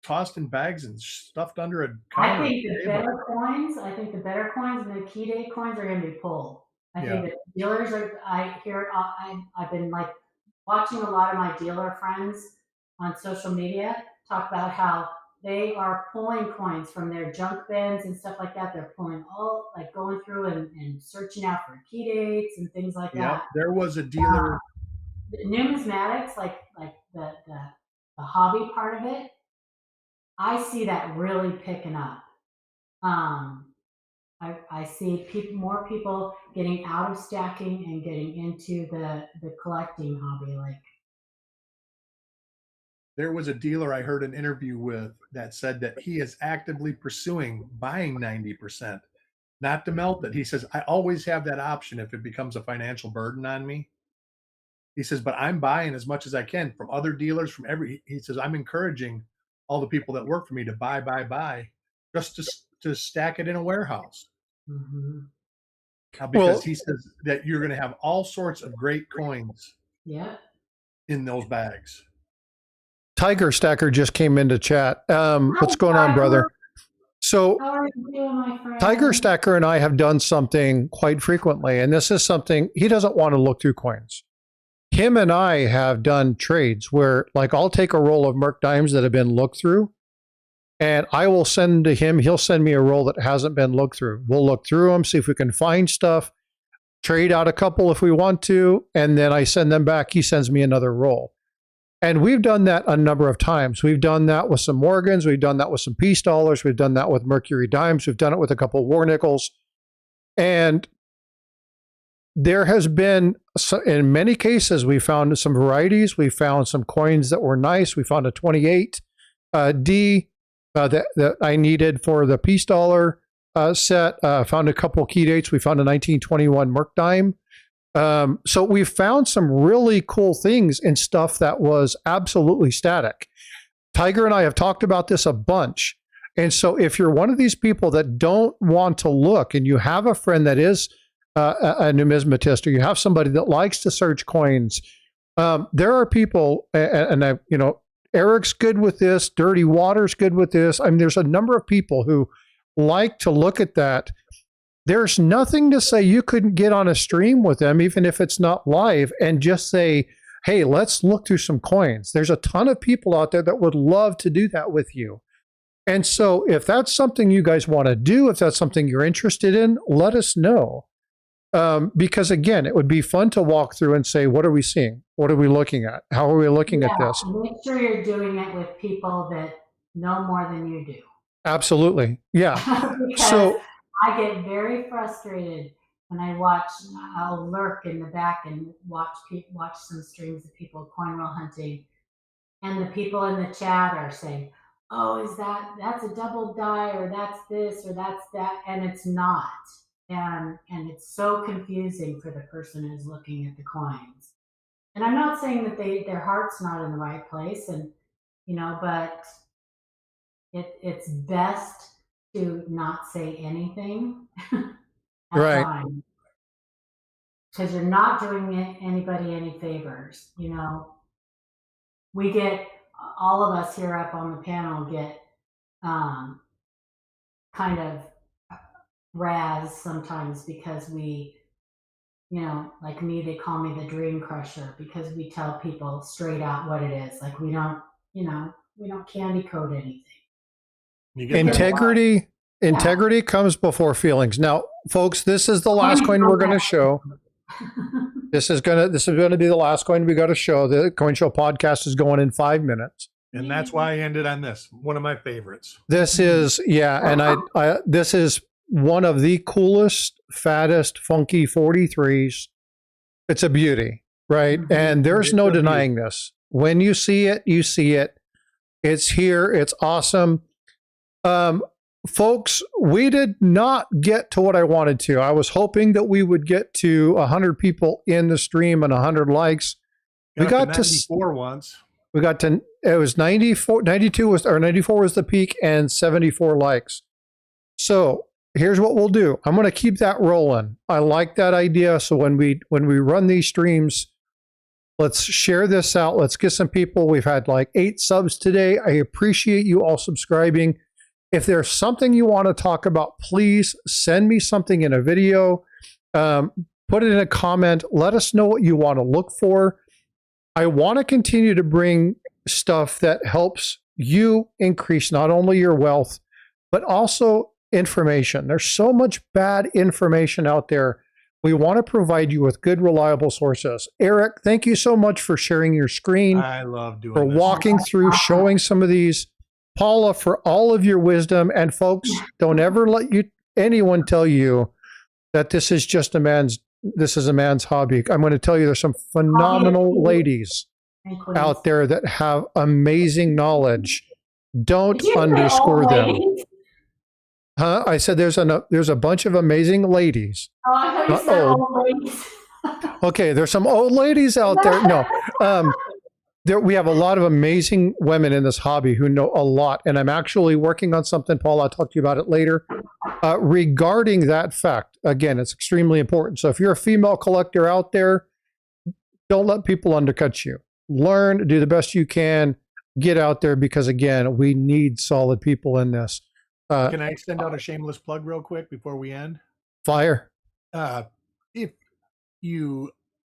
tossed in bags and stuffed under a I counter or think the table. better coins, I think the better coins and the key date coins are going to be pulled. I think Yeah. that dealers are, I hear, I've been like watching a lot of my dealer friends on social media talk about how they are pulling coins from their junk bins and stuff like that. They're pulling all, like going through and searching out for key dates and things like Yep. that. There was a dealer. The numismatics, like the hobby part of it, I see that really picking up. Um, I see more people getting out of stacking and getting into the collecting hobby. Like, There was a dealer I heard an interview with that said that he is actively pursuing buying 90%, not to melt it. He says, I always have that option if it becomes a financial burden on me. He says, but I'm buying as much as I can from other dealers, from he says, I'm encouraging all the people that work for me to buy, just to stack it in a warehouse. mm-hmm. Because Well, he says that you're going to have all sorts of great coins Yeah. in those bags. Tiger Stacker just came into chat. Hi, What's going on, Tiger. brother? So How are you doing, my Tiger friend? Stacker and I have done something quite frequently, and this is something he doesn't want to look through coins. Him and I have done trades where, like, I'll take a roll of Merc dimes that have been looked through, and I will send to him. He'll send me a roll that hasn't been looked through. We'll look through them, see if we can find stuff, trade out a couple if we want to, and then I send them back. He sends me another roll. And we've done that a number of times. We've done that with some Morgans. We've done that with some Peace Dollars. We've done that with Mercury Dimes. We've done it with a couple of War Nickels. And there has been, in many cases, we found some varieties. We found some coins that were nice. We found a 28 D that I needed for the Peace Dollar set. Found a couple key dates. We found a 1921 Merc Dime. So we found some really cool things and stuff that was absolutely static. Tiger and I have talked about this a bunch. And so if you're one of these people that don't want to look and you have a friend that is a numismatist or you have somebody that likes to search coins, there are people, and I, Eric's good with this, Dirty Water's good with this. I mean, there's a number of people who like to look at that. There's nothing to say you couldn't get on a stream with them, even if it's not live, and just say, hey, let's look through some coins. There's a ton of people out there that would love to do that with you. And so if that's something you guys want to do, if that's something you're interested in, let us know. Because again, it would be fun to walk through and say, what are we seeing? What are we looking at? How are we looking at Yeah. this? Make sure you're doing it with people that know more than you do. Absolutely. Yeah. Because So, I get very frustrated when I watch. I'll lurk in the back and watch some streams of people coin roll hunting, and the people in the chat are saying, "Oh, that's a double die, or that's this, or that's that," and it's not. And it's so confusing for the person who's looking at the coins. And I'm not saying that their heart's not in the right place, and but it's best to not say anything at right. times because you're not doing anybody any favors. We get, all of us here up on the panel get um, kind of razz sometimes because we you know, like me, they call me the dream crusher because we tell people straight out what it is. Like we don't, you know, we don't candy coat anything. Integrity comes before feelings. Now, folks, this is the last coin we're going to show. This is going to be the last coin we got to show. The Coin Show podcast is going in 5 minutes. And that's why I ended on this. One of my favorites. This is, and this is one of the coolest, fattest, funky 43s. It's a beauty, right? And there's no denying this. When you see it, you see it. It's here. It's awesome. Folks, we did not get to what I wanted to. I was hoping that we would get to 100 people in the stream and 100 likes. We got to 94 once. We got to, it was 94 was the peak and 74 likes. So here's what we'll do. I'm going to keep that rolling. I like that idea. So when we run these streams, let's share this out. Let's get some people. We've had like 8 subs today. I appreciate you all subscribing. If there's something you want to talk about, please send me something in a video. Put it in a comment. Let us know what you want to look for. I want to continue to bring stuff that helps you increase not only your wealth, but also information. There's so much bad information out there. We want to provide you with good, reliable sources. Eric, thank you so much for sharing your screen. I love doing for this. walking through, showing some of these. Paula, for all of your wisdom. And folks, don't ever let anyone tell you that this is just a man's hobby. I'm going to tell you there's some phenomenal ladies out there that have amazing knowledge. Don't underscore them. Huh? I said there's a bunch of amazing ladies. Oh, I thought you said old ladies. Okay, there's some old ladies out there. No. We have a lot of amazing women in this hobby who know a lot. And I'm actually working on something, Paul, I'll talk to you about it later, regarding that fact. Again, it's extremely important. So if you're a female collector out there, don't let people undercut you. Learn, do the best you can, get out there because, again, we need solid people in this. Can I send out a shameless plug real quick before we end? Fire. If you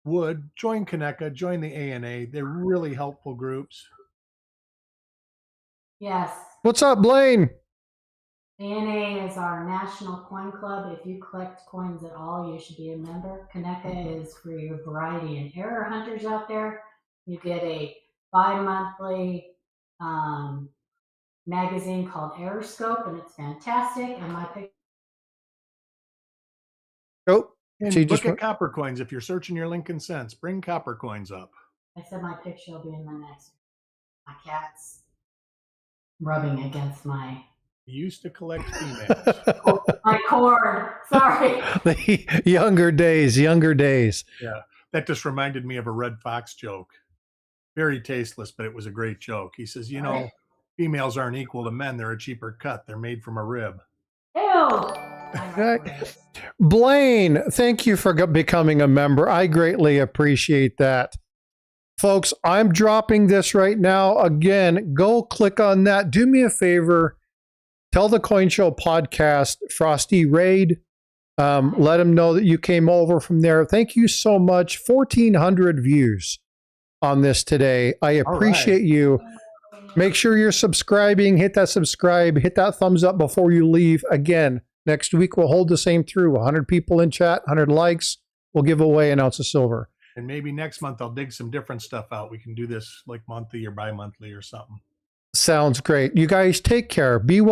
would join Kaneka, join the ANA. They're really helpful groups. Yes. What's up, Blaine? ANA is our national coin club. If you collect coins at all, you should be a member. Kaneka is for your variety and error hunters out there. You get a bi-monthly magazine called Error Scope, and it's fantastic. And my pick. Oh. And look at copper coins. If you're searching your Lincoln cents, bring copper coins up. I said my picture will be in the next. My cat's rubbing against my. You used to collect females. My cord. Sorry. The younger days. Yeah, that just reminded me of a Red Fox joke. Very tasteless, but it was a great joke. He says, females aren't equal to men. They're a cheaper cut. They're made from a rib. Ew. Blaine, thank you for becoming a member. I greatly appreciate that. Folks, I'm dropping this right now. Again, go click on that. Do me a favor. Tell the Coin Show podcast, Frosty Raid. Let them know that you came over from there. Thank you so much. 1,400 views on this today. I appreciate you. Make sure you're subscribing. Hit that subscribe. Hit that thumbs up before you leave. Again, next week we'll hold the same through. 100 people in chat, 100 likes. We'll give away an ounce of silver. And maybe next month I'll dig some different stuff out. We can do this like monthly or bi-monthly or something. Sounds great. You guys take care. Be well.